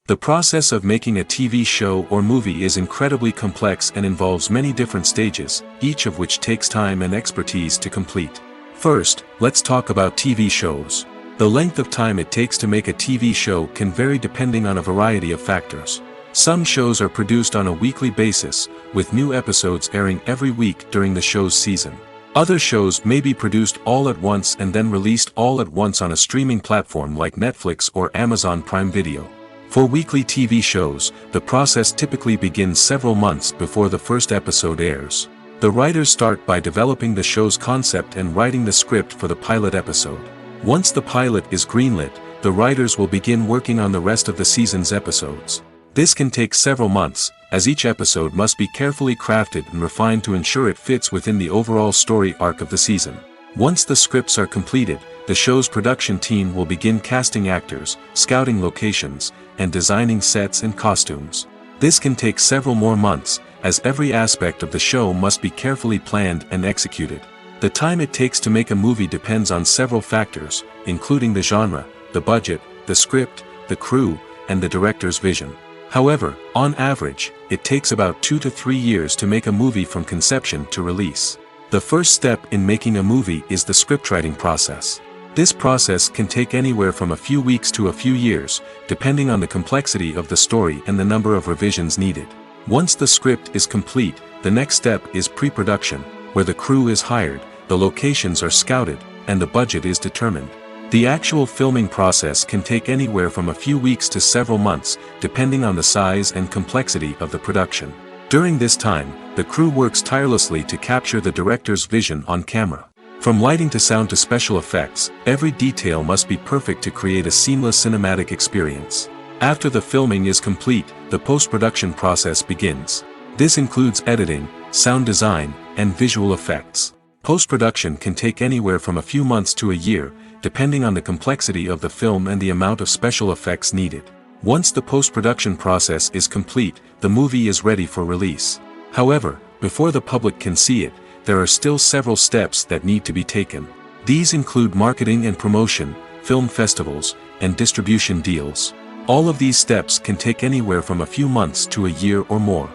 Speaker 2: The process of making a TV show or movie is incredibly complex and involves many different stages, each of which takes time and expertise to complete. First, let's talk about TV shows. The length of time it takes to make a TV show can vary depending on a variety of factors. Some shows are produced on a weekly basis, with new episodes airing every week during the show's season. Other shows may be produced all at once and then released all at once on a streaming platform like Netflix or Amazon Prime Video. For weekly TV shows, the process typically begins several months before the first episode airs. The writers start by developing the show's concept and writing the script for the pilot episode. Once the pilot is greenlit, the writers will begin working on the rest of the season's episodes. This can take several months, as each episode must be carefully crafted and refined to ensure it fits within the overall story arc of the season. Once the scripts are completed, the show's production team will begin casting actors, scouting locations, and designing sets and costumes. This can take several more months, as every aspect of the show must be carefully planned and executed. The time it takes to make a movie depends on several factors, including the genre, the budget, the script, the crew, and the director's vision. However, on average, it takes about 2 to 3 years to make a movie from conception to release. The first step in making a movie is the scriptwriting process. This process can take anywhere from a few weeks to a few years, depending on the complexity of the story and the number of revisions needed. Once the script is complete, the next step is pre-production, where the crew is hired, the locations are scouted, and the budget is determined. The actual filming process can take anywhere from a few weeks to several months, depending on the size and complexity of the production. During this time, the crew works tirelessly to capture the director's vision on camera. From lighting to sound to special effects, every detail must be perfect to create a seamless cinematic experience. After the filming is complete, the post-production process begins. This includes editing, sound design, and visual effects. Post-production can take anywhere from a few months to a year, depending on the complexity of the film and the amount of special effects needed. Once the post-production process is complete, the movie is ready for release. However, before the public can see it, there are still several steps that need to be taken. These include marketing and promotion, film festivals, and distribution deals. All of these steps can take anywhere from a few months to a year or more.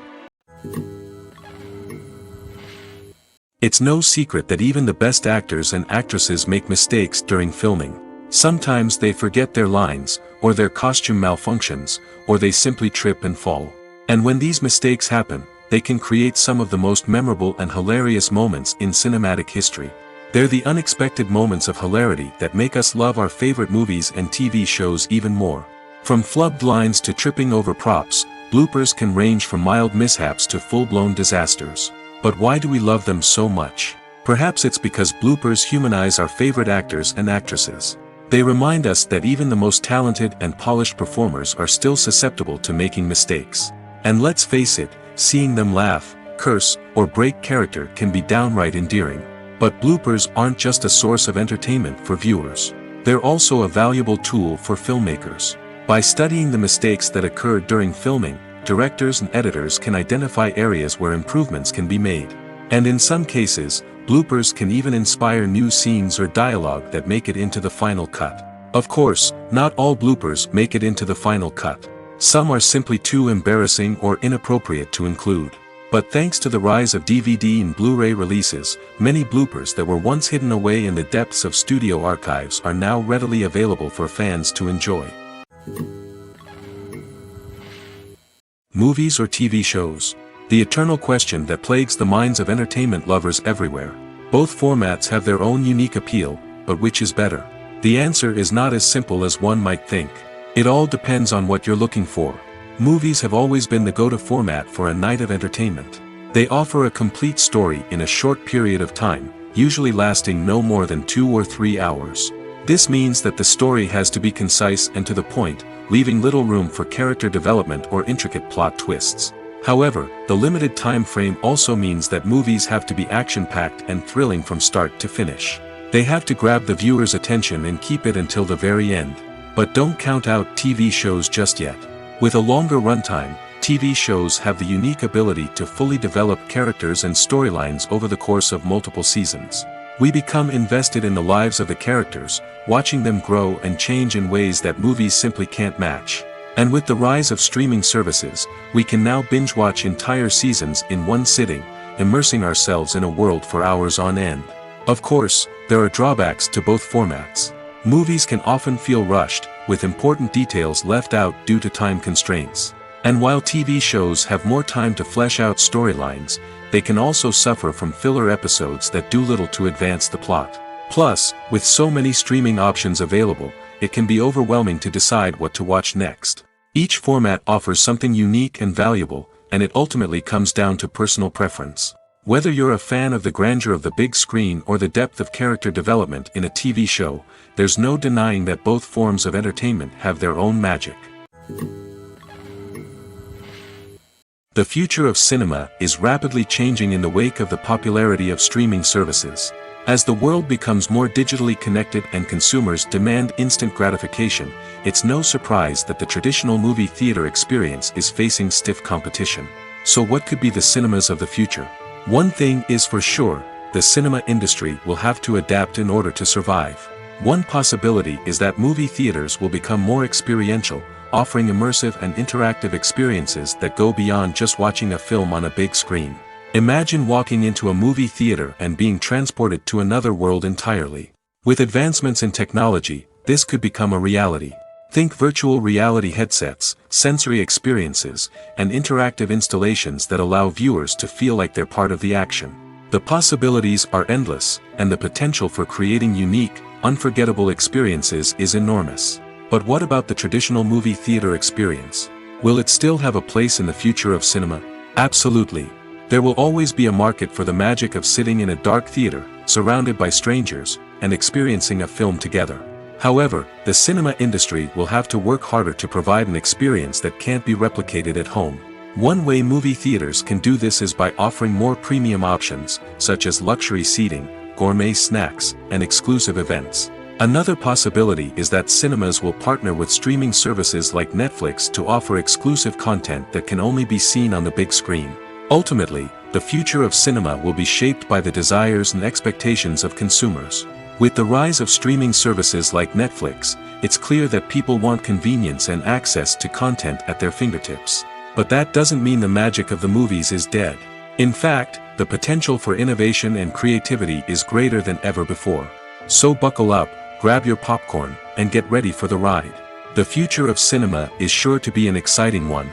Speaker 2: It's no secret that even the best actors and actresses make mistakes during filming. Sometimes they forget their lines, or their costume malfunctions, or they simply trip and fall. And when these mistakes happen, they can create some of the most memorable and hilarious moments in cinematic history. They're the unexpected moments of hilarity that make us love our favorite movies and TV shows even more. From flubbed lines to tripping over props, bloopers can range from mild mishaps to full-blown disasters. But why do we love them so much? Perhaps it's because bloopers humanize our favorite actors and actresses. They remind us that even the most talented and polished performers are still susceptible to making mistakes. And let's face it, seeing them laugh, curse, or break character can be downright endearing. But bloopers aren't just a source of entertainment for viewers. They're also a valuable tool for filmmakers. By studying the mistakes that occurred during filming, directors and editors can identify areas where improvements can be made. And in some cases, bloopers can even inspire new scenes or dialogue that make it into the final cut. Of course, not all bloopers make it into the final cut. Some are simply too embarrassing or inappropriate to include. But thanks to the rise of DVD and Blu-ray releases, many bloopers that were once hidden away in the depths of studio archives are now readily available for fans to enjoy. Movies or TV shows? The eternal question that plagues the minds of entertainment lovers everywhere. Both formats have their own unique appeal, but which is better? The answer is not as simple as one might think. It all depends on what you're looking for. Movies have always been the go-to format for a night of entertainment. They offer a complete story in a short period of time, usually lasting no more than 2 or 3 hours. This means that the story has to be concise and to the point, leaving little room for character development or intricate plot twists. However, the limited time frame also means that movies have to be action-packed and thrilling from start to finish. They have to grab the viewer's attention and keep it until the very end. But don't count out TV shows just yet. With a longer runtime, TV shows have the unique ability to fully develop characters and storylines over the course of multiple seasons. We become invested in the lives of the characters, watching them grow and change in ways that movies simply can't match. And with the rise of streaming services, we can now binge-watch entire seasons in one sitting, immersing ourselves in a world for hours on end. Of course, there are drawbacks to both formats. Movies can often feel rushed, with important details left out due to time constraints. And while TV shows have more time to flesh out storylines, they can also suffer from filler episodes that do little to advance the plot. Plus, with so many streaming options available, it can be overwhelming to decide what to watch next. Each format offers something unique and valuable, and it ultimately comes down to personal preference. Whether you're a fan of the grandeur of the big screen or the depth of character development in a TV show, there's no denying that both forms of entertainment have their own magic. The future of cinema is rapidly changing in the wake of the popularity of streaming services. As the world becomes more digitally connected and consumers demand instant gratification, it's no surprise that the traditional movie theater experience is facing stiff competition. So what could be the cinemas of the future? One thing is for sure, the cinema industry will have to adapt in order to survive. One possibility is that movie theaters will become more experiential, offering immersive and interactive experiences that go beyond just watching a film on a big screen. Imagine walking into a movie theater and being transported to another world entirely. With advancements in technology, this could become a reality. Think virtual reality headsets, sensory experiences, and interactive installations that allow viewers to feel like they're part of the action. The possibilities are endless, and the potential for creating unique, unforgettable experiences is enormous. But what about the traditional movie theater experience? Will it still have a place in the future of cinema? Absolutely. There will always be a market for the magic of sitting in a dark theater, surrounded by strangers, and experiencing a film together. However, the cinema industry will have to work harder to provide an experience that can't be replicated at home. One way movie theaters can do this is by offering more premium options, such as luxury seating, gourmet snacks, and exclusive events. Another possibility is that cinemas will partner with streaming services like Netflix to offer exclusive content that can only be seen on the big screen. Ultimately, the future of cinema will be shaped by the desires and expectations of consumers. With the rise of streaming services like Netflix, it's clear that people want convenience and access to content at their fingertips. But that doesn't mean the magic of the movies is dead. In fact, the potential for innovation and creativity is greater than ever before. So buckle up, grab your popcorn, and get ready for the ride. The future of cinema is sure to be an exciting one.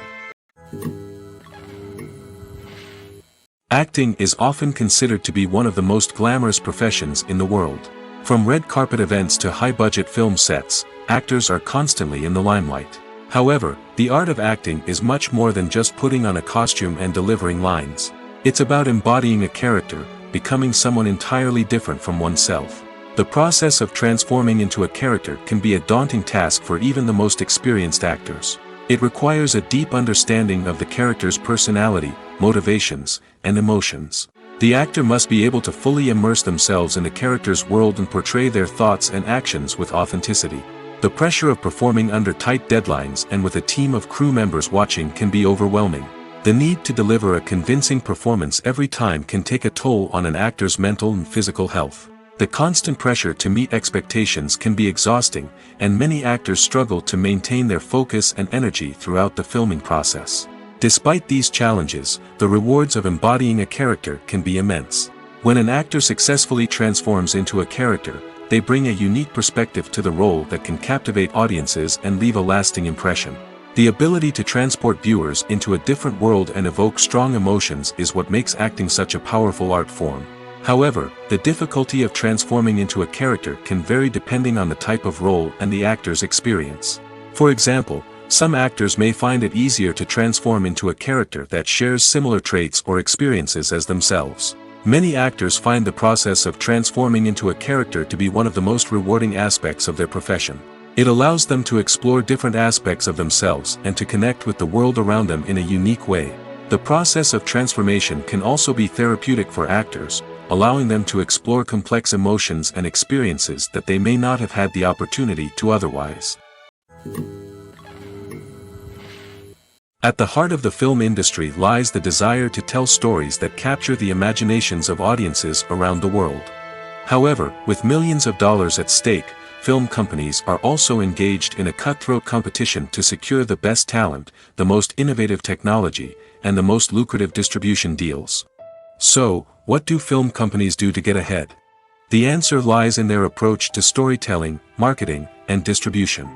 Speaker 2: Acting is often considered to be one of the most glamorous professions in the world. From red carpet events to high-budget film sets, actors are constantly in the limelight. However, the art of acting is much more than just putting on a costume and delivering lines. It's about embodying a character, becoming someone entirely different from oneself. The process of transforming into a character can be a daunting task for even the most experienced actors. It requires a deep understanding of the character's personality, motivations, and emotions. The actor must be able to fully immerse themselves in the character's world and portray their thoughts and actions with authenticity. The pressure of performing under tight deadlines and with a team of crew members watching can be overwhelming. The need to deliver a convincing performance every time can take a toll on an actor's mental and physical health. The constant pressure to meet expectations can be exhausting, and many actors struggle to maintain their focus and energy throughout the filming process. Despite these challenges, the rewards of embodying a character can be immense. When an actor successfully transforms into a character, they bring a unique perspective to the role that can captivate audiences and leave a lasting impression. The ability to transport viewers into a different world and evoke strong emotions is what makes acting such a powerful art form. However, the difficulty of transforming into a character can vary depending on the type of role and the actor's experience. For example, some actors may find it easier to transform into a character that shares similar traits or experiences as themselves. Many actors find the process of transforming into a character to be one of the most rewarding aspects of their profession. It allows them to explore different aspects of themselves and to connect with the world around them in a unique way. The process of transformation can also be therapeutic for actors, allowing them to explore complex emotions and experiences that they may not have had the opportunity to otherwise. At the heart of the film industry lies the desire to tell stories that capture the imaginations of audiences around the world. However, with millions of dollars at stake, film companies are also engaged in a cutthroat competition to secure the best talent, the most innovative technology, and the most lucrative distribution deals. So, what do film companies do to get ahead? The answer lies in their approach to storytelling, marketing, and distribution.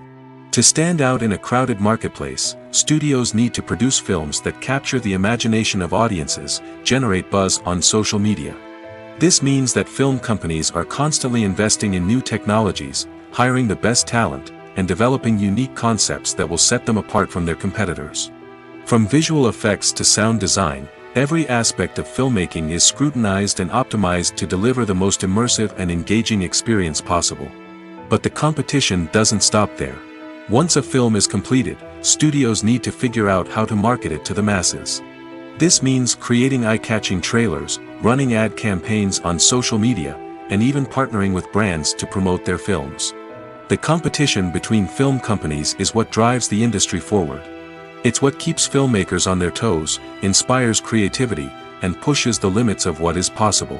Speaker 2: To stand out in a crowded marketplace, studios need to produce films that capture the imagination of audiences, generate buzz on social media. This means that film companies are constantly investing in new technologies, hiring the best talent, and developing unique concepts that will set them apart from their competitors. From visual effects to sound design, every aspect of filmmaking is scrutinized and optimized to deliver the most immersive and engaging experience possible. But the competition doesn't stop there. Once a film is completed, studios need to figure out how to market it to the masses. This means creating eye-catching trailers, running ad campaigns on social media, and even partnering with brands to promote their films. The competition between film companies is what drives the industry forward. It's what keeps filmmakers on their toes, inspires creativity, and pushes the limits of what is possible.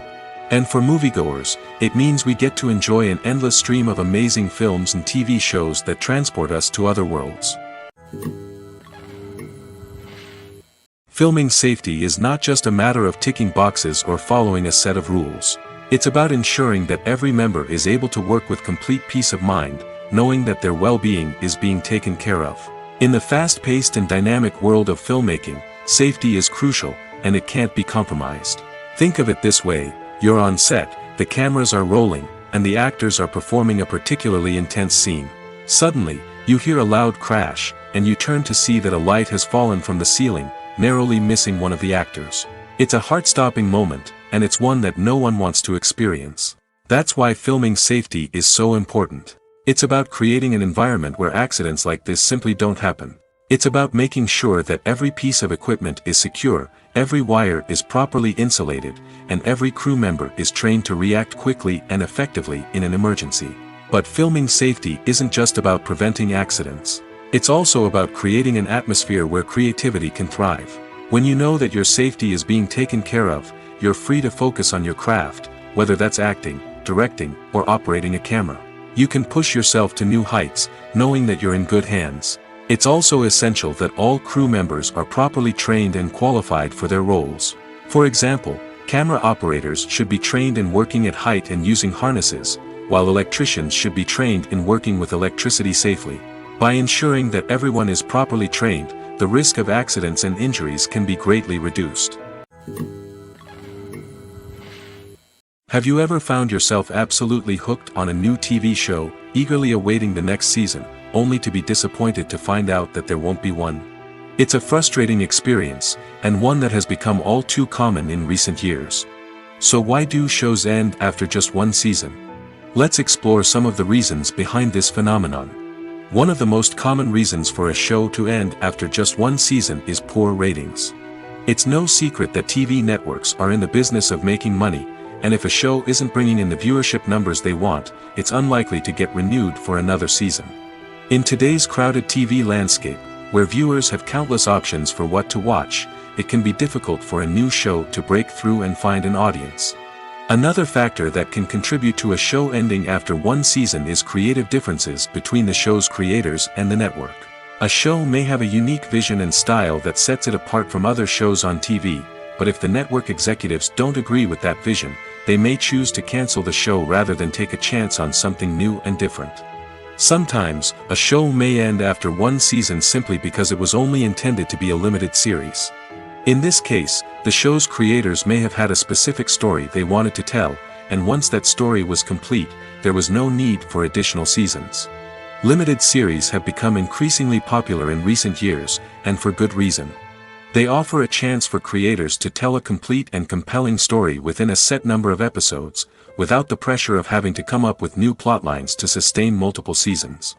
Speaker 2: And for moviegoers, it means we get to enjoy an endless stream of amazing films and TV shows that transport us to other worlds. Filming safety is not just a matter of ticking boxes or following a set of rules. It's about ensuring that every member is able to work with complete peace of mind, knowing that their well-being is being taken care of. In the fast-paced and dynamic world of filmmaking, safety is crucial, and it can't be compromised. Think of it this way. You're on set, the cameras are rolling, and the actors are performing a particularly intense scene. Suddenly, you hear a loud crash, and you turn to see that a light has fallen from the ceiling, narrowly missing one of the actors. It's a heart-stopping moment, and it's one that no one wants to experience. That's why filming safety is so important. It's about creating an environment where accidents like this simply don't happen. It's about making sure that every piece of equipment is secure, every wire is properly insulated, and every crew member is trained to react quickly and effectively in an emergency. But filming safety isn't just about preventing accidents. It's also about creating an atmosphere where creativity can thrive. When you know that your safety is being taken care of, you're free to focus on your craft, whether that's acting, directing, or operating a camera. You can push yourself to new heights, knowing that you're in good hands. It's also essential that all crew members are properly trained and qualified for their roles. For example, camera operators should be trained in working at height and using harnesses, while electricians should be trained in working with electricity safely. By ensuring that everyone is properly trained, the risk of accidents and injuries can be greatly reduced. Have you ever found yourself absolutely hooked on a new TV show, eagerly awaiting the next season, only to be disappointed to find out that there won't be one? It's a frustrating experience, and one that has become all too common in recent years. So why do shows end after just one season? Let's explore some of the reasons behind this phenomenon. One of the most common reasons for a show to end after just one season is poor ratings. It's no secret that TV networks are in the business of making money, and if a show isn't bringing in the viewership numbers they want, it's unlikely to get renewed for another season. In today's crowded TV landscape, where viewers have countless options for what to watch, it can be difficult for a new show to break through and find an audience. Another factor that can contribute to a show ending after one season is creative differences between the show's creators and the network. A show may have a unique vision and style that sets it apart from other shows on TV, but if the network executives don't agree with that vision, they may choose to cancel the show rather than take a chance on something new and different. Sometimes, a show may end after one season simply because it was only intended to be a limited series. In this case, the show's creators may have had a specific story they wanted to tell, and once that story was complete, there was no need for additional seasons. Limited series have become increasingly popular in recent years, and for good reason. They offer a chance for creators to tell a complete and compelling story within a set number of episodes, without the pressure of having to come up with new plotlines to sustain multiple seasons.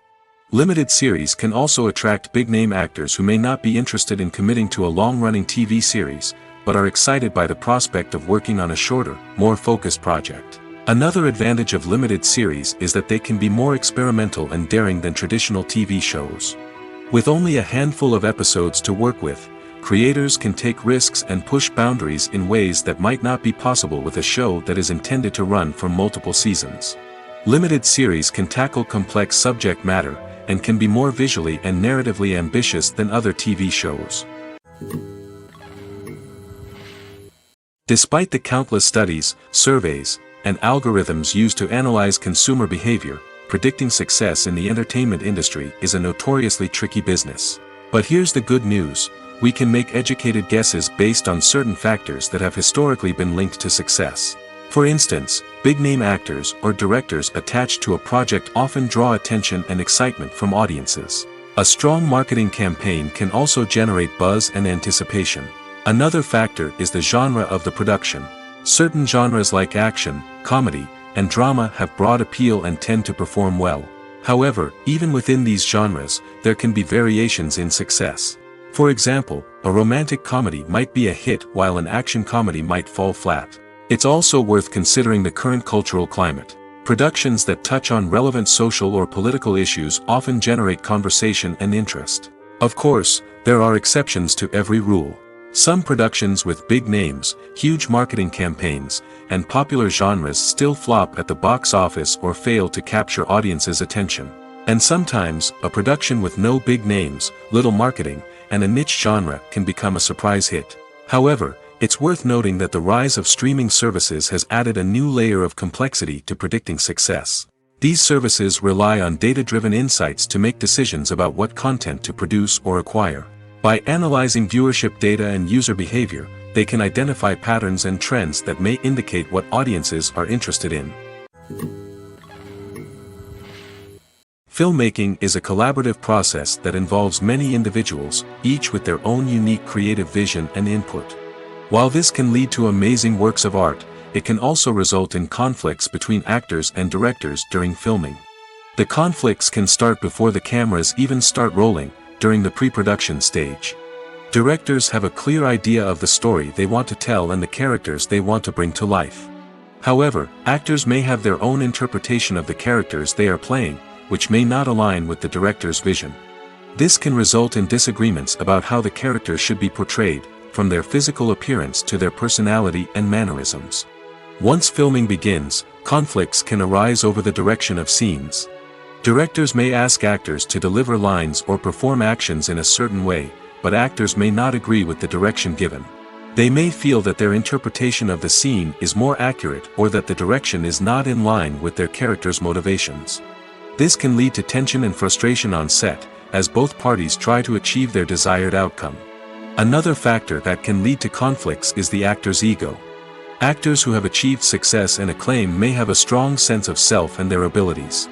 Speaker 2: Limited series can also attract big-name actors who may not be interested in committing to a long-running TV series, but are excited by the prospect of working on a shorter, more focused project. Another advantage of limited series is that they can be more experimental and daring than traditional TV shows. With only a handful of episodes to work with, creators can take risks and push boundaries in ways that might not be possible with a show that is intended to run for multiple seasons. Limited series can tackle complex subject matter, and can be more visually and narratively ambitious than other TV shows. Despite the countless studies, surveys, and algorithms used to analyze consumer behavior, predicting success in the entertainment industry is a notoriously tricky business. But here's the good news: we can make educated guesses based on certain factors that have historically been linked to success. For instance, big-name actors or directors attached to a project often draw attention and excitement from audiences. A strong marketing campaign can also generate buzz and anticipation. Another factor is the genre of the production. Certain genres like action, comedy, and drama have broad appeal and tend to perform well. However, even within these genres, there can be variations in success. For example, a romantic comedy might be a hit while an action comedy might fall flat. It's also worth considering the current cultural climate. Productions that touch on relevant social or political issues often generate conversation and interest. Of course, there are exceptions to every rule. Some productions with big names, huge marketing campaigns, and popular genres still flop at the box office or fail to capture audiences' attention. And sometimes, a production with no big names, little marketing, and a niche genre can become a surprise hit. However, it's worth noting that the rise of streaming services has added a new layer of complexity to predicting success. These services rely on data-driven insights to make decisions about what content to produce or acquire. By analyzing viewership data and user behavior, they can identify patterns and trends that may indicate what audiences are interested in. Filmmaking is a collaborative process that involves many individuals, each with their own unique creative vision and input. While this can lead to amazing works of art, it can also result in conflicts between actors and directors during filming. The conflicts can start before the cameras even start rolling, during the pre-production stage. Directors have a clear idea of the story they want to tell and the characters they want to bring to life. However, actors may have their own interpretation of the characters they are playing, which may not align with the director's vision. This can result in disagreements about how the characters should be portrayed, from their physical appearance to their personality and mannerisms. Once filming begins, conflicts can arise over the direction of scenes. Directors may ask actors to deliver lines or perform actions in a certain way, but actors may not agree with the direction given. They may feel that their interpretation of the scene is more accurate or that the direction is not in line with their character's motivations. This can lead to tension and frustration on set, as both parties try to achieve their desired outcome. Another factor that can lead to conflicts is the actor's ego. Actors who have achieved success and acclaim may have a strong sense of self and their abilities.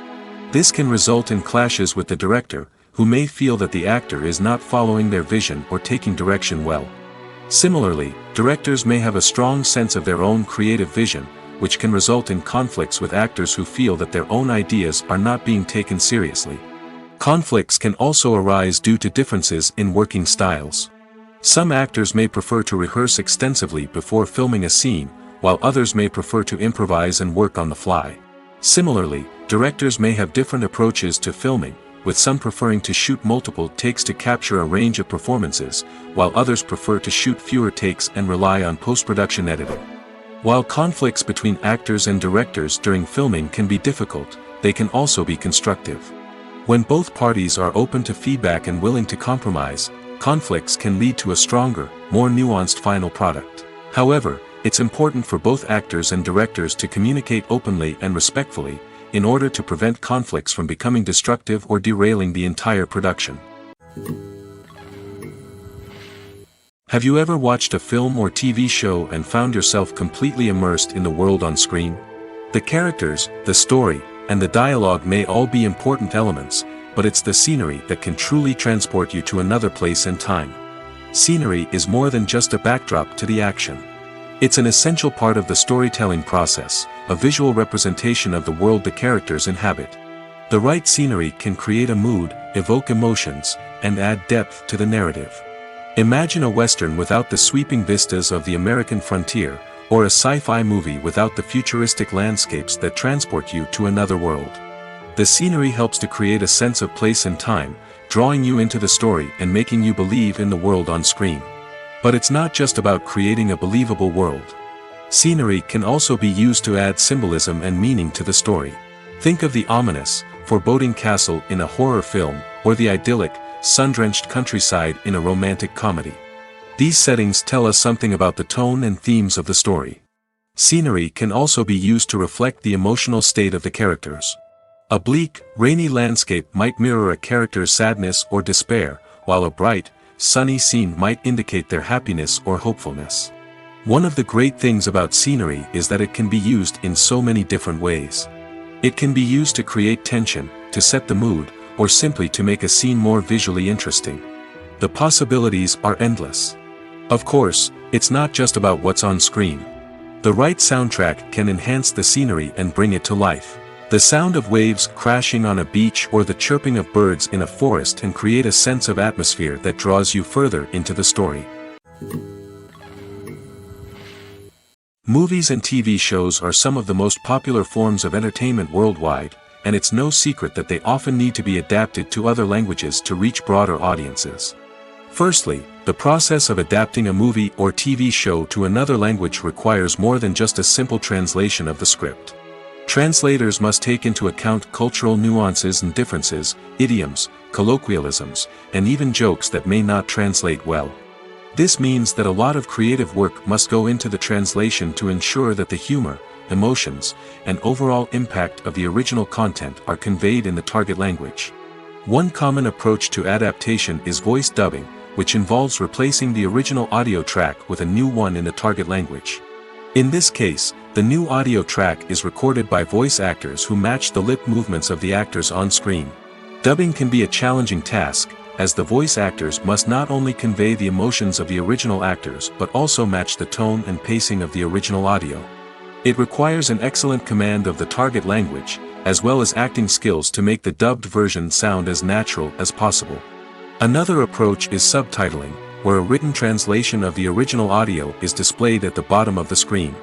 Speaker 2: This can result in clashes with the director, who may feel that the actor is not following their vision or taking direction well. Similarly, directors may have a strong sense of their own creative vision, which can result in conflicts with actors who feel that their own ideas are not being taken seriously. Conflicts can also arise due to differences in working styles. Some actors may prefer to rehearse extensively before filming a scene, while others may prefer to improvise and work on the fly. Similarly, directors may have different approaches to filming, with some preferring to shoot multiple takes to capture a range of performances, while others prefer to shoot fewer takes and rely on post-production editing. While conflicts between actors and directors during filming can be difficult, they can also be constructive. When both parties are open to feedback and willing to compromise, conflicts can lead to a stronger, more nuanced final product. However, it's important for both actors and directors to communicate openly and respectfully, in order to prevent conflicts from becoming destructive or derailing the entire production. Have you ever watched a film or TV show and found yourself completely immersed in the world on screen? The characters, the story, and the dialogue may all be important elements, but it's the scenery that can truly transport you to another place and time. Scenery is more than just a backdrop to the action. It's an essential part of the storytelling process, a visual representation of the world the characters inhabit. The right scenery can create a mood, evoke emotions, and add depth to the narrative. Imagine a Western without the sweeping vistas of the American frontier, or a sci-fi movie without the futuristic landscapes that transport you to another world. The scenery helps to create a sense of place and time, drawing you into the story and making you believe in the world on screen. But it's not just about creating a believable world. Scenery can also be used to add symbolism and meaning to the story. Think of the ominous, foreboding castle in a horror film, or the idyllic, sun-drenched countryside in a romantic comedy. These settings tell us something about the tone and themes of the story. Scenery can also be used to reflect the emotional state of the characters. A bleak, rainy landscape might mirror a character's sadness or despair, while a bright, sunny scene might indicate their happiness or hopefulness. One of the great things about scenery is that it can be used in so many different ways. It can be used to create tension, to set the mood, or simply to make a scene more visually interesting. The possibilities are endless. Of course, it's not just about what's on screen. The right soundtrack can enhance the scenery and bring it to life. The sound of waves crashing on a beach or the chirping of birds in a forest can create a sense of atmosphere that draws you further into the story. Movies and TV shows are some of the most popular forms of entertainment worldwide, and it's no secret that they often need to be adapted to other languages to reach broader audiences. Firstly, the process of adapting a movie or TV show to another language requires more than just a simple translation of the script. Translators must take into account cultural nuances and differences, idioms, colloquialisms, and even jokes that may not translate well. This means that a lot of creative work must go into the translation to ensure that the humor, emotions, and overall impact of the original content are conveyed in the target language. One common approach to adaptation is voice dubbing, which involves replacing the original audio track with a new one in the target language. In this case, the new audio track is recorded by voice actors who match the lip movements of the actors on screen. Dubbing can be a challenging task, as the voice actors must not only convey the emotions of the original actors but also match the tone and pacing of the original audio. It requires an excellent command of the target language, as well as acting skills to make the dubbed version sound as natural as possible. Another approach is subtitling, where a written translation of the original audio is displayed at the bottom of the screen.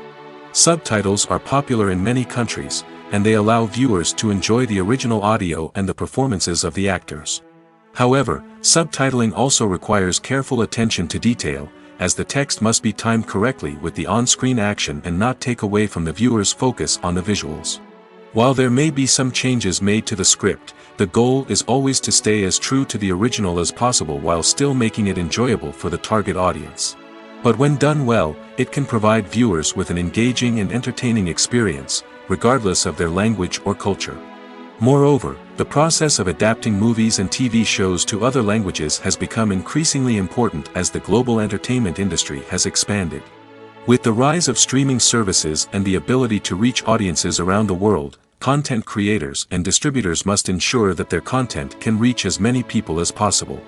Speaker 2: Subtitles are popular in many countries, and they allow viewers to enjoy the original audio and the performances of the actors. However, subtitling also requires careful attention to detail, as the text must be timed correctly with the on-screen action and not take away from the viewer's focus on the visuals. While there may be some changes made to the script, the goal is always to stay as true to the original as possible while still making it enjoyable for the target audience. But when done well, it can provide viewers with an engaging and entertaining experience, regardless of their language or culture. Moreover, the process of adapting movies and TV shows to other languages has become increasingly important as the global entertainment industry has expanded. With the rise of streaming services and the ability to reach audiences around the world, content creators and distributors must ensure that their content can reach as many people as possible.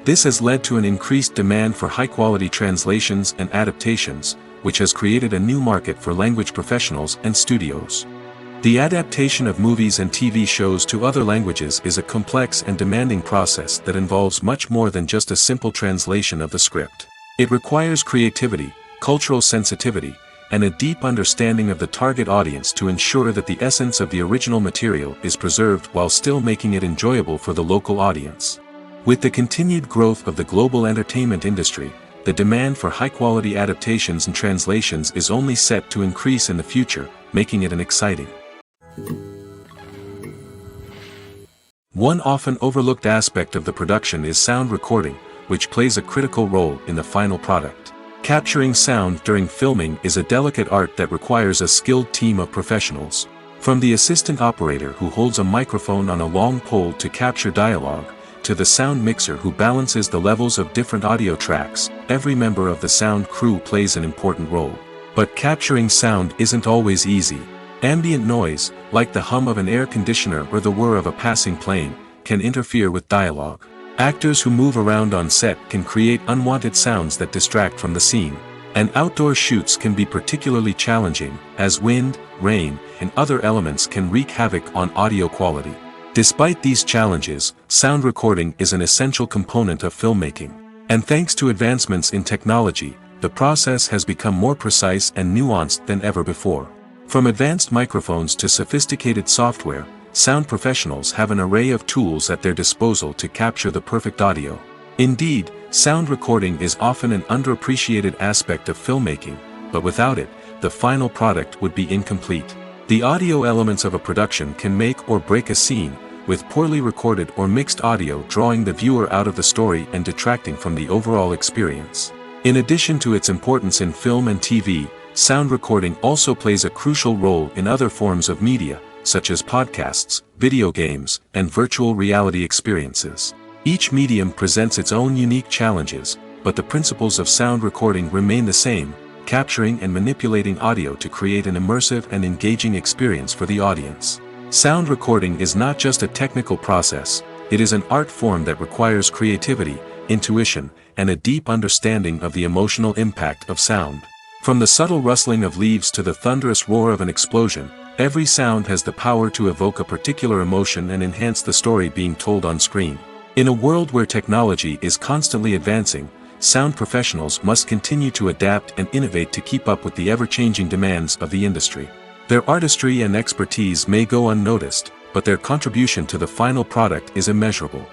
Speaker 2: This has led to an increased demand for high-quality translations and adaptations, which has created a new market for language professionals and studios. The adaptation of movies and TV shows to other languages is a complex and demanding process that involves much more than just a simple translation of the script. It requires creativity, cultural sensitivity, and a deep understanding of the target audience to ensure that the essence of the original material is preserved while still making it enjoyable for the local audience. With the continued growth of the global entertainment industry, the demand for high-quality adaptations and translations is only set to increase in the future, making it an exciting. One often overlooked aspect of the production is sound recording, which plays a critical role in the final product. Capturing sound during filming is a delicate art that requires a skilled team of professionals. From the assistant operator who holds a microphone on a long pole to capture dialogue, to the sound mixer who balances the levels of different audio tracks, every member of the sound crew plays an important role. But capturing sound isn't always easy. Ambient noise, like the hum of an air conditioner or the whir of a passing plane, can interfere with dialogue. Actors who move around on set can create unwanted sounds that distract from the scene. And outdoor shoots can be particularly challenging, as wind, rain, and other elements can wreak havoc on audio quality. Despite these challenges, sound recording is an essential component of filmmaking. And thanks to advancements in technology, the process has become more precise and nuanced than ever before. From advanced microphones to sophisticated software, sound professionals have an array of tools at their disposal to capture the perfect audio. Indeed, sound recording is often an underappreciated aspect of filmmaking, but without it, the final product would be incomplete. The audio elements of a production can make or break a scene, with poorly recorded or mixed audio drawing the viewer out of the story and detracting from the overall experience. In addition to its importance in film and TV, sound recording also plays a crucial role in other forms of media, such as podcasts, video games, and virtual reality experiences. Each medium presents its own unique challenges, but the principles of sound recording remain the same, capturing and manipulating audio to create an immersive and engaging experience for the audience. Sound recording is not just a technical process, it is an art form that requires creativity, intuition, and a deep understanding of the emotional impact of sound. From the subtle rustling of leaves to the thunderous roar of an explosion, every sound has the power to evoke a particular emotion and enhance the story being told on screen. In a world where technology is constantly advancing, sound professionals must continue to adapt and innovate to keep up with the ever-changing demands of the industry. Their artistry and expertise may go unnoticed, but their contribution to the final product is immeasurable.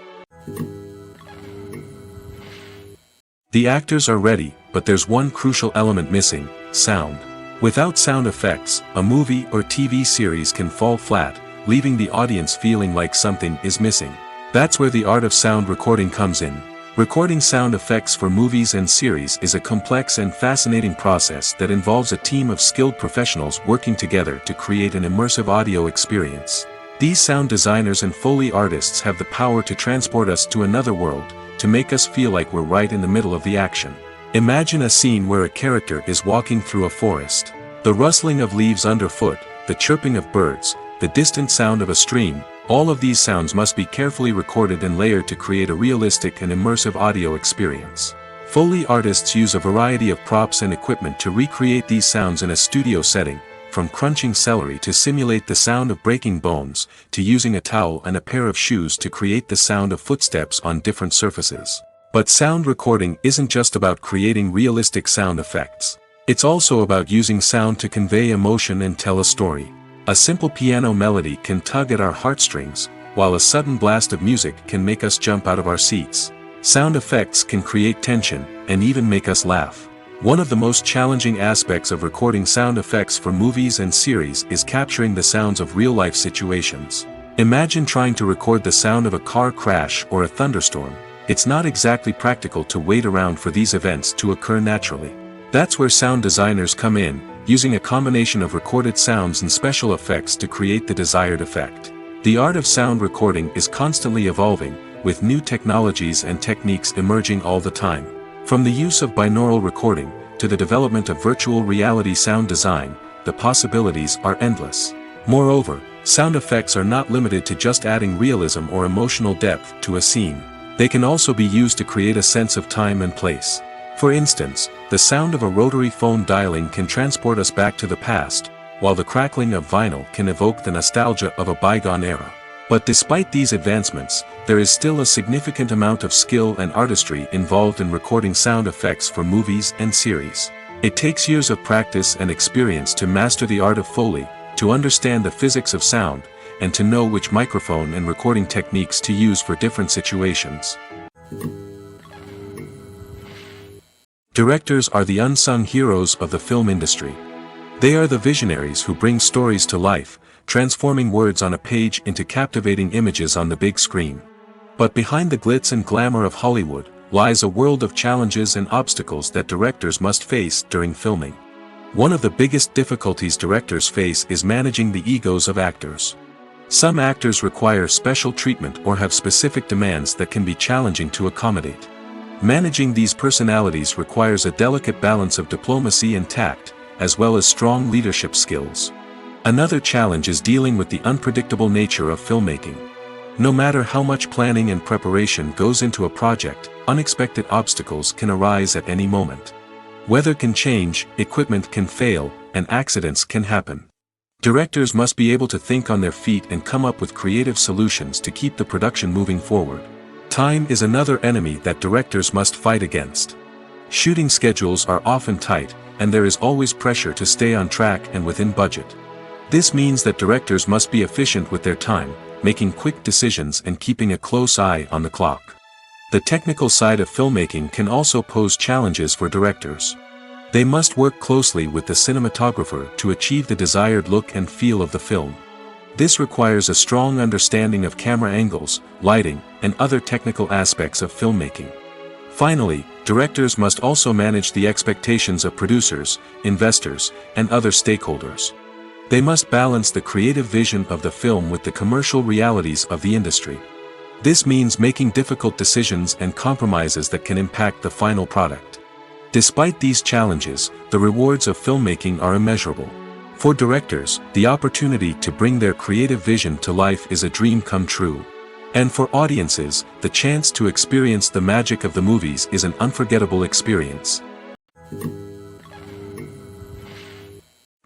Speaker 2: The actors are ready, but there's one crucial element missing: sound. Without sound effects, a movie or TV series can fall flat, leaving the audience feeling like something is missing. That's where the art of sound recording comes in. Recording sound effects for movies and series is a complex and fascinating process that involves a team of skilled professionals working together to create an immersive audio experience. These sound designers and Foley artists have the power to transport us to another world, to make us feel like we're right in the middle of the action. Imagine a scene where a character is walking through a forest. The rustling of leaves underfoot, the chirping of birds, the distant sound of a stream, all of these sounds must be carefully recorded and layered to create a realistic and immersive audio experience. Foley artists use a variety of props and equipment to recreate these sounds in a studio setting, from crunching celery to simulate the sound of breaking bones, to using a towel and a pair of shoes to create the sound of footsteps on different surfaces. But sound recording isn't just about creating realistic sound effects. It's also about using sound to convey emotion and tell a story. A simple piano melody can tug at our heartstrings, while a sudden blast of music can make us jump out of our seats. Sound effects can create tension, and even make us laugh. One of the most challenging aspects of recording sound effects for movies and series is capturing the sounds of real-life situations. Imagine trying to record the sound of a car crash or a thunderstorm. It's not exactly practical to wait around for these events to occur naturally. That's where sound designers come in, using a combination of recorded sounds and special effects to create the desired effect. The art of sound recording is constantly evolving, with new technologies and techniques emerging all the time. From the use of binaural recording, to the development of virtual reality sound design, the possibilities are endless. Moreover, sound effects are not limited to just adding realism or emotional depth to a scene. They can also be used to create a sense of time and place. For instance, the sound of a rotary phone dialing can transport us back to the past, while the crackling of vinyl can evoke the nostalgia of a bygone era. But despite these advancements, there is still a significant amount of skill and artistry involved in recording sound effects for movies and series. It takes years of practice and experience to master the art of Foley, to understand the physics of sound, and to know which microphone and recording techniques to use for different situations. Directors are the unsung heroes of the film industry. They are the visionaries who bring stories to life, transforming words on a page into captivating images on the big screen. But behind the glitz and glamour of Hollywood, lies a world of challenges and obstacles that directors must face during filming. One of the biggest difficulties directors face is managing the egos of actors. Some actors require special treatment or have specific demands that can be challenging to accommodate. Managing these personalities requires a delicate balance of diplomacy and tact, as well as strong leadership skills. Another challenge is dealing with the unpredictable nature of filmmaking. No matter how much planning and preparation goes into a project, unexpected obstacles can arise at any moment. Weather can change, equipment can fail, and accidents can happen. Directors must be able to think on their feet and come up with creative solutions to keep the production moving forward. Time is another enemy that directors must fight against. Shooting schedules are often tight, and there is always pressure to stay on track and within budget. This means that directors must be efficient with their time, making quick decisions and keeping a close eye on the clock. The technical side of filmmaking can also pose challenges for directors. They must work closely with the cinematographer to achieve the desired look and feel of the film. This requires a strong understanding of camera angles, lighting, and other technical aspects of filmmaking. Finally, directors must also manage the expectations of producers, investors, and other stakeholders. They must balance the creative vision of the film with the commercial realities of the industry. This means making difficult decisions and compromises that can impact the final product. Despite these challenges, the rewards of filmmaking are immeasurable. For directors, the opportunity to bring their creative vision to life is a dream come true. And for audiences, the chance to experience the magic of the movies is an unforgettable experience.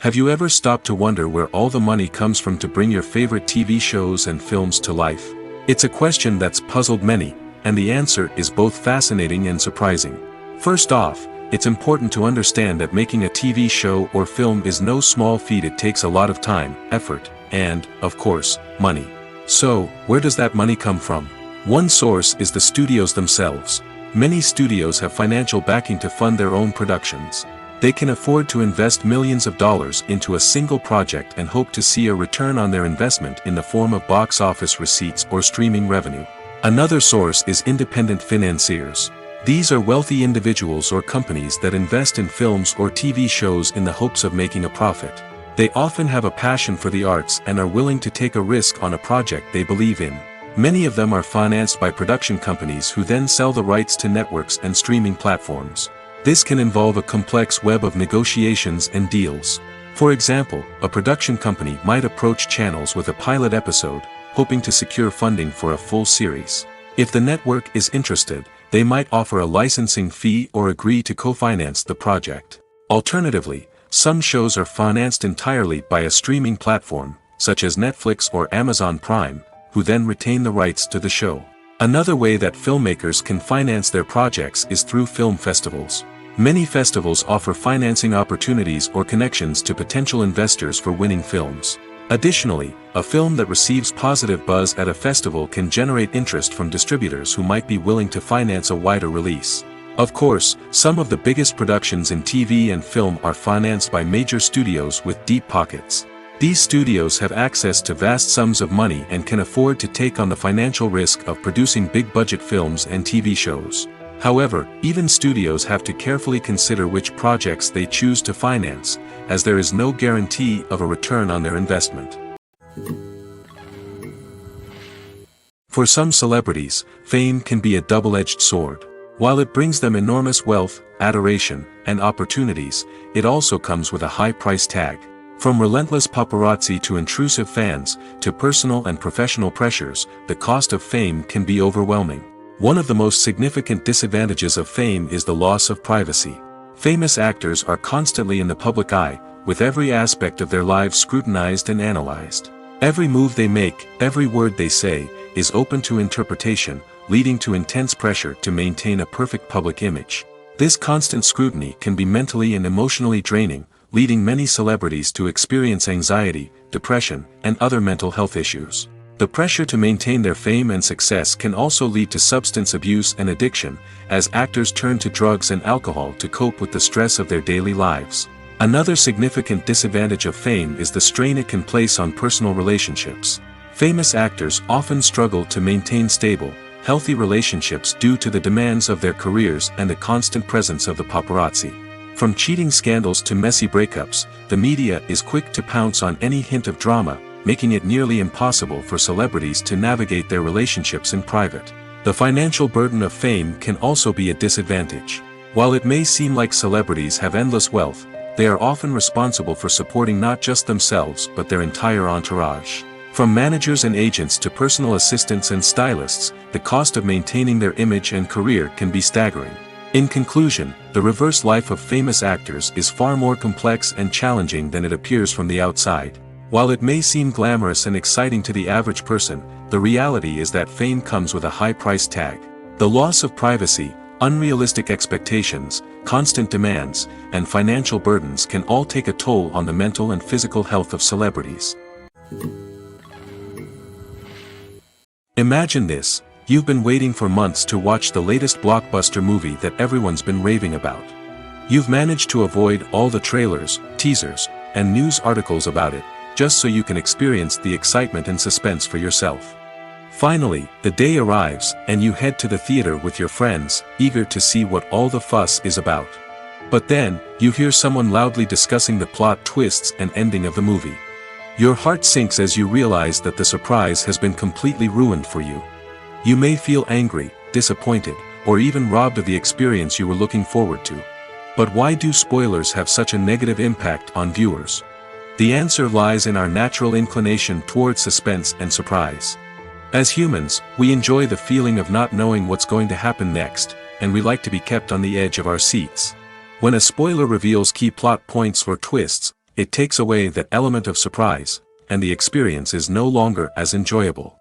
Speaker 2: Have you ever stopped to wonder where all the money comes from to bring your favorite TV shows and films to life? It's a question that's puzzled many, and the answer is both fascinating and surprising. First off, it's important to understand that making a TV show or film is no small feat. It takes a lot of time, effort, and, of course, money. So, where does that money come from? One source is the studios themselves. Many studios have financial backing to fund their own productions. They can afford to invest millions of dollars into a single project and hope to see a return on their investment in the form of box office receipts or streaming revenue. Another source is independent financiers. These are wealthy individuals or companies that invest in films or TV shows in the hopes of making a profit. They often have a passion for the arts and are willing to take a risk on a project they believe in. Many of them are financed by production companies who then sell the rights to networks and streaming platforms. This can involve a complex web of negotiations and deals. For example, a production company might approach channels with a pilot episode, hoping to secure funding for a full series. If the network is interested, they might offer a licensing fee or agree to co-finance the project. Alternatively, some shows are financed entirely by a streaming platform, such as Netflix or Amazon Prime, who then retain the rights to the show. Another way that filmmakers can finance their projects is through film festivals. Many festivals offer financing opportunities or connections to potential investors for winning films. Additionally, a film that receives positive buzz at a festival can generate interest from distributors who might be willing to finance a wider release. Of course, some of the biggest productions in TV and film are financed by major studios with deep pockets. These studios have access to vast sums of money and can afford to take on the financial risk of producing big-budget films and TV shows. However, even studios have to carefully consider which projects they choose to finance, as there is no guarantee of a return on their investment. For some celebrities, fame can be a double-edged sword. While it brings them enormous wealth, adoration, and opportunities, it also comes with a high price tag. From relentless paparazzi to intrusive fans, to personal and professional pressures, the cost of fame can be overwhelming. One of the most significant disadvantages of fame is the loss of privacy. Famous actors are constantly in the public eye, with every aspect of their lives scrutinized and analyzed. Every move they make, every word they say, is open to interpretation, leading to intense pressure to maintain a perfect public image. This constant scrutiny can be mentally and emotionally draining, leading many celebrities to experience anxiety, depression, and other mental health issues. The pressure to maintain their fame and success can also lead to substance abuse and addiction, as actors turn to drugs and alcohol to cope with the stress of their daily lives. Another significant disadvantage of fame is the strain it can place on personal relationships. Famous actors often struggle to maintain stable, healthy relationships due to the demands of their careers and the constant presence of the paparazzi. From cheating scandals to messy breakups, the media is quick to pounce on any hint of drama, making it nearly impossible for celebrities to navigate their relationships in private. The financial burden of fame can also be a disadvantage. While it may seem like celebrities have endless wealth, they are often responsible for supporting not just themselves but their entire entourage. From managers and agents to personal assistants and stylists, the cost of maintaining their image and career can be staggering. In conclusion, the reverse life of famous actors is far more complex and challenging than it appears from the outside. While it may seem glamorous and exciting to the average person, the reality is that fame comes with a high price tag. The loss of privacy, unrealistic expectations, constant demands, and financial burdens can all take a toll on the mental and physical health of celebrities. Imagine this: you've been waiting for months to watch the latest blockbuster movie that everyone's been raving about. You've managed to avoid all the trailers, teasers, and news articles about it, just so you can experience the excitement and suspense for yourself. Finally, the day arrives, and you head to the theater with your friends, eager to see what all the fuss is about. But then, you hear someone loudly discussing the plot twists and ending of the movie. Your heart sinks as you realize that the surprise has been completely ruined for you. You may feel angry, disappointed, or even robbed of the experience you were looking forward to. But why do spoilers have such a negative impact on viewers? The answer lies in our natural inclination toward suspense and surprise. As humans, we enjoy the feeling of not knowing what's going to happen next, and we like to be kept on the edge of our seats. When a spoiler reveals key plot points or twists, it takes away that element of surprise, and the experience is no longer as enjoyable.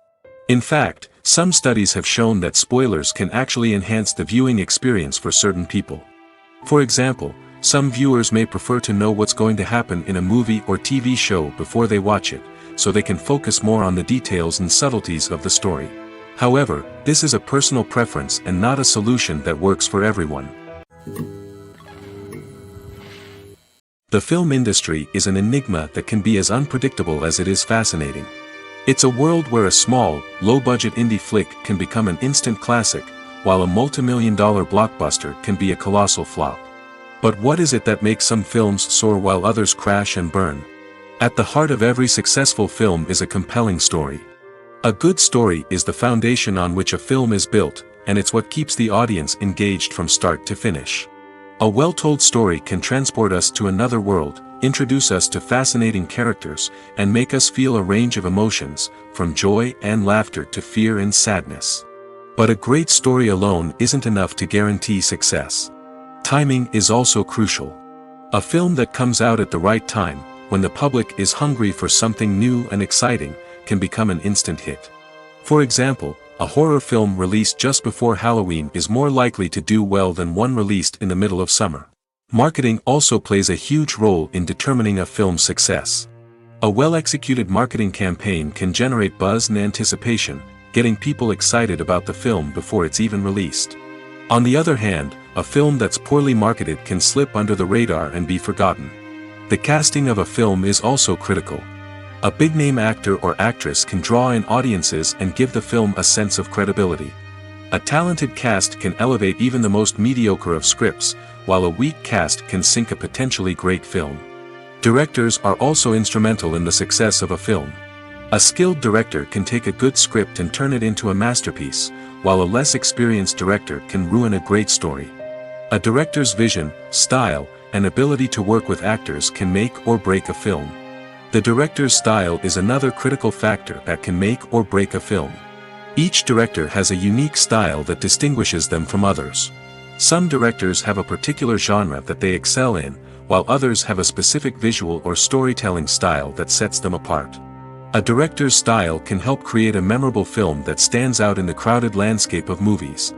Speaker 2: In fact, some studies have shown that spoilers can actually enhance the viewing experience for certain people. For example, some viewers may prefer to know what's going to happen in a movie or TV show before they watch it, so they can focus more on the details and subtleties of the story. However, this is a personal preference and not a solution that works for everyone. The film industry is an enigma that can be as unpredictable as it is fascinating. It's a world where a small, low-budget indie flick can become an instant classic, while a multi-million-dollar blockbuster can be a colossal flop. But what is it that makes some films soar while others crash and burn? At the heart of every successful film is a compelling story. A good story is the foundation on which a film is built, and it's what keeps the audience engaged from start to finish. A well-told story can transport us to another world, introduce us to fascinating characters, and make us feel a range of emotions, from joy and laughter to fear and sadness. But a great story alone isn't enough to guarantee success. Timing is also crucial. A film that comes out at the right time, when the public is hungry for something new and exciting, can become an instant hit. For example, a horror film released just before Halloween is more likely to do well than one released in the middle of summer. Marketing also plays a huge role in determining a film's success. A well-executed marketing campaign can generate buzz and anticipation, getting people excited about the film before it's even released. On the other hand, a film that's poorly marketed can slip under the radar and be forgotten. The casting of a film is also critical. A big-name actor or actress can draw in audiences and give the film a sense of credibility. A talented cast can elevate even the most mediocre of scripts, while a weak cast can sink a potentially great film. Directors are also instrumental in the success of a film. A skilled director can take a good script and turn it into a masterpiece, while a less experienced director can ruin a great story. A director's vision, style, and ability to work with actors can make or break a film. The director's style is another critical factor that can make or break a film. Each director has a unique style that distinguishes them from others. Some directors have a particular genre that they excel in, while others have a specific visual or storytelling style that sets them apart. A director's style can help create a memorable film that stands out in the crowded landscape of movies.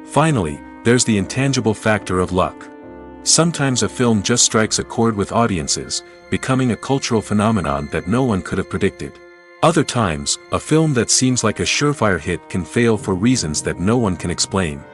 Speaker 2: Finally, there's the intangible factor of luck. Sometimes a film just strikes a chord with audiences, becoming a cultural phenomenon that no one could have predicted. Other times, a film that seems like a surefire hit can fail for reasons that no one can explain.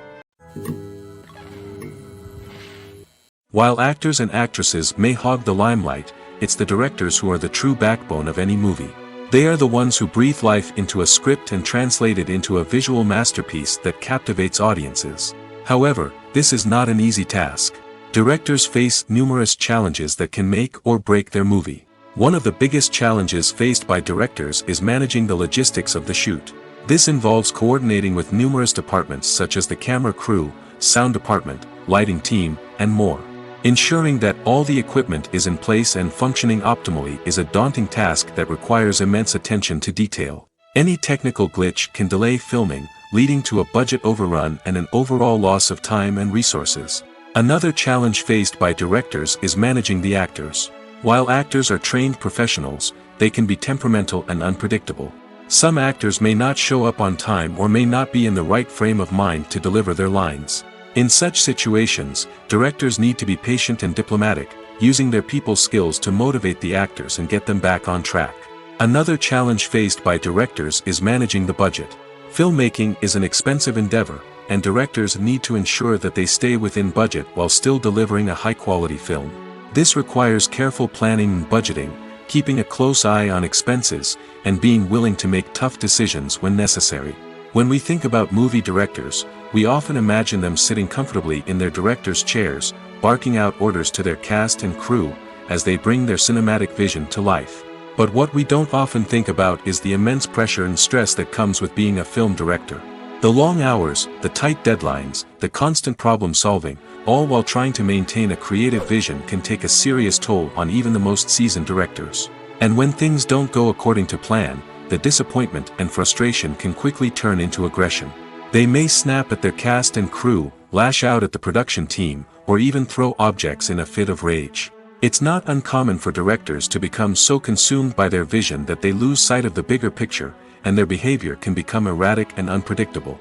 Speaker 2: While actors and actresses may hog the limelight, it's the directors who are the true backbone of any movie. They are the ones who breathe life into a script and translate it into a visual masterpiece that captivates audiences. However, this is not an easy task. Directors face numerous challenges that can make or break their movie. One of the biggest challenges faced by directors is managing the logistics of the shoot. This involves coordinating with numerous departments such as the camera crew, sound department, lighting team, and more. Ensuring that all the equipment is in place and functioning optimally is a daunting task that requires immense attention to detail. Any technical glitch can delay filming, leading to a budget overrun and an overall loss of time and resources. Another challenge faced by directors is managing the actors. While actors are trained professionals, they can be temperamental and unpredictable. Some actors may not show up on time or may not be in the right frame of mind to deliver their lines. In such situations, directors need to be patient and diplomatic, using their people skills to motivate the actors and get them back on track. Another challenge faced by directors is managing the budget. Filmmaking is an expensive endeavor, and directors need to ensure that they stay within budget while still delivering a high-quality film. This requires careful planning and budgeting, keeping a close eye on expenses, and being willing to make tough decisions when necessary. When we think about movie directors, we often imagine them sitting comfortably in their director's chairs, barking out orders to their cast and crew, as they bring their cinematic vision to life. But what we don't often think about is the immense pressure and stress that comes with being a film director. The long hours, the tight deadlines, the constant problem solving, all while trying to maintain a creative vision can take a serious toll on even the most seasoned directors. And when things don't go according to plan, the disappointment and frustration can quickly turn into aggression. They may snap at their cast and crew, lash out at the production team, or even throw objects in a fit of rage. It's not uncommon for directors to become so consumed by their vision that they lose sight of the bigger picture, and their behavior can become erratic and unpredictable.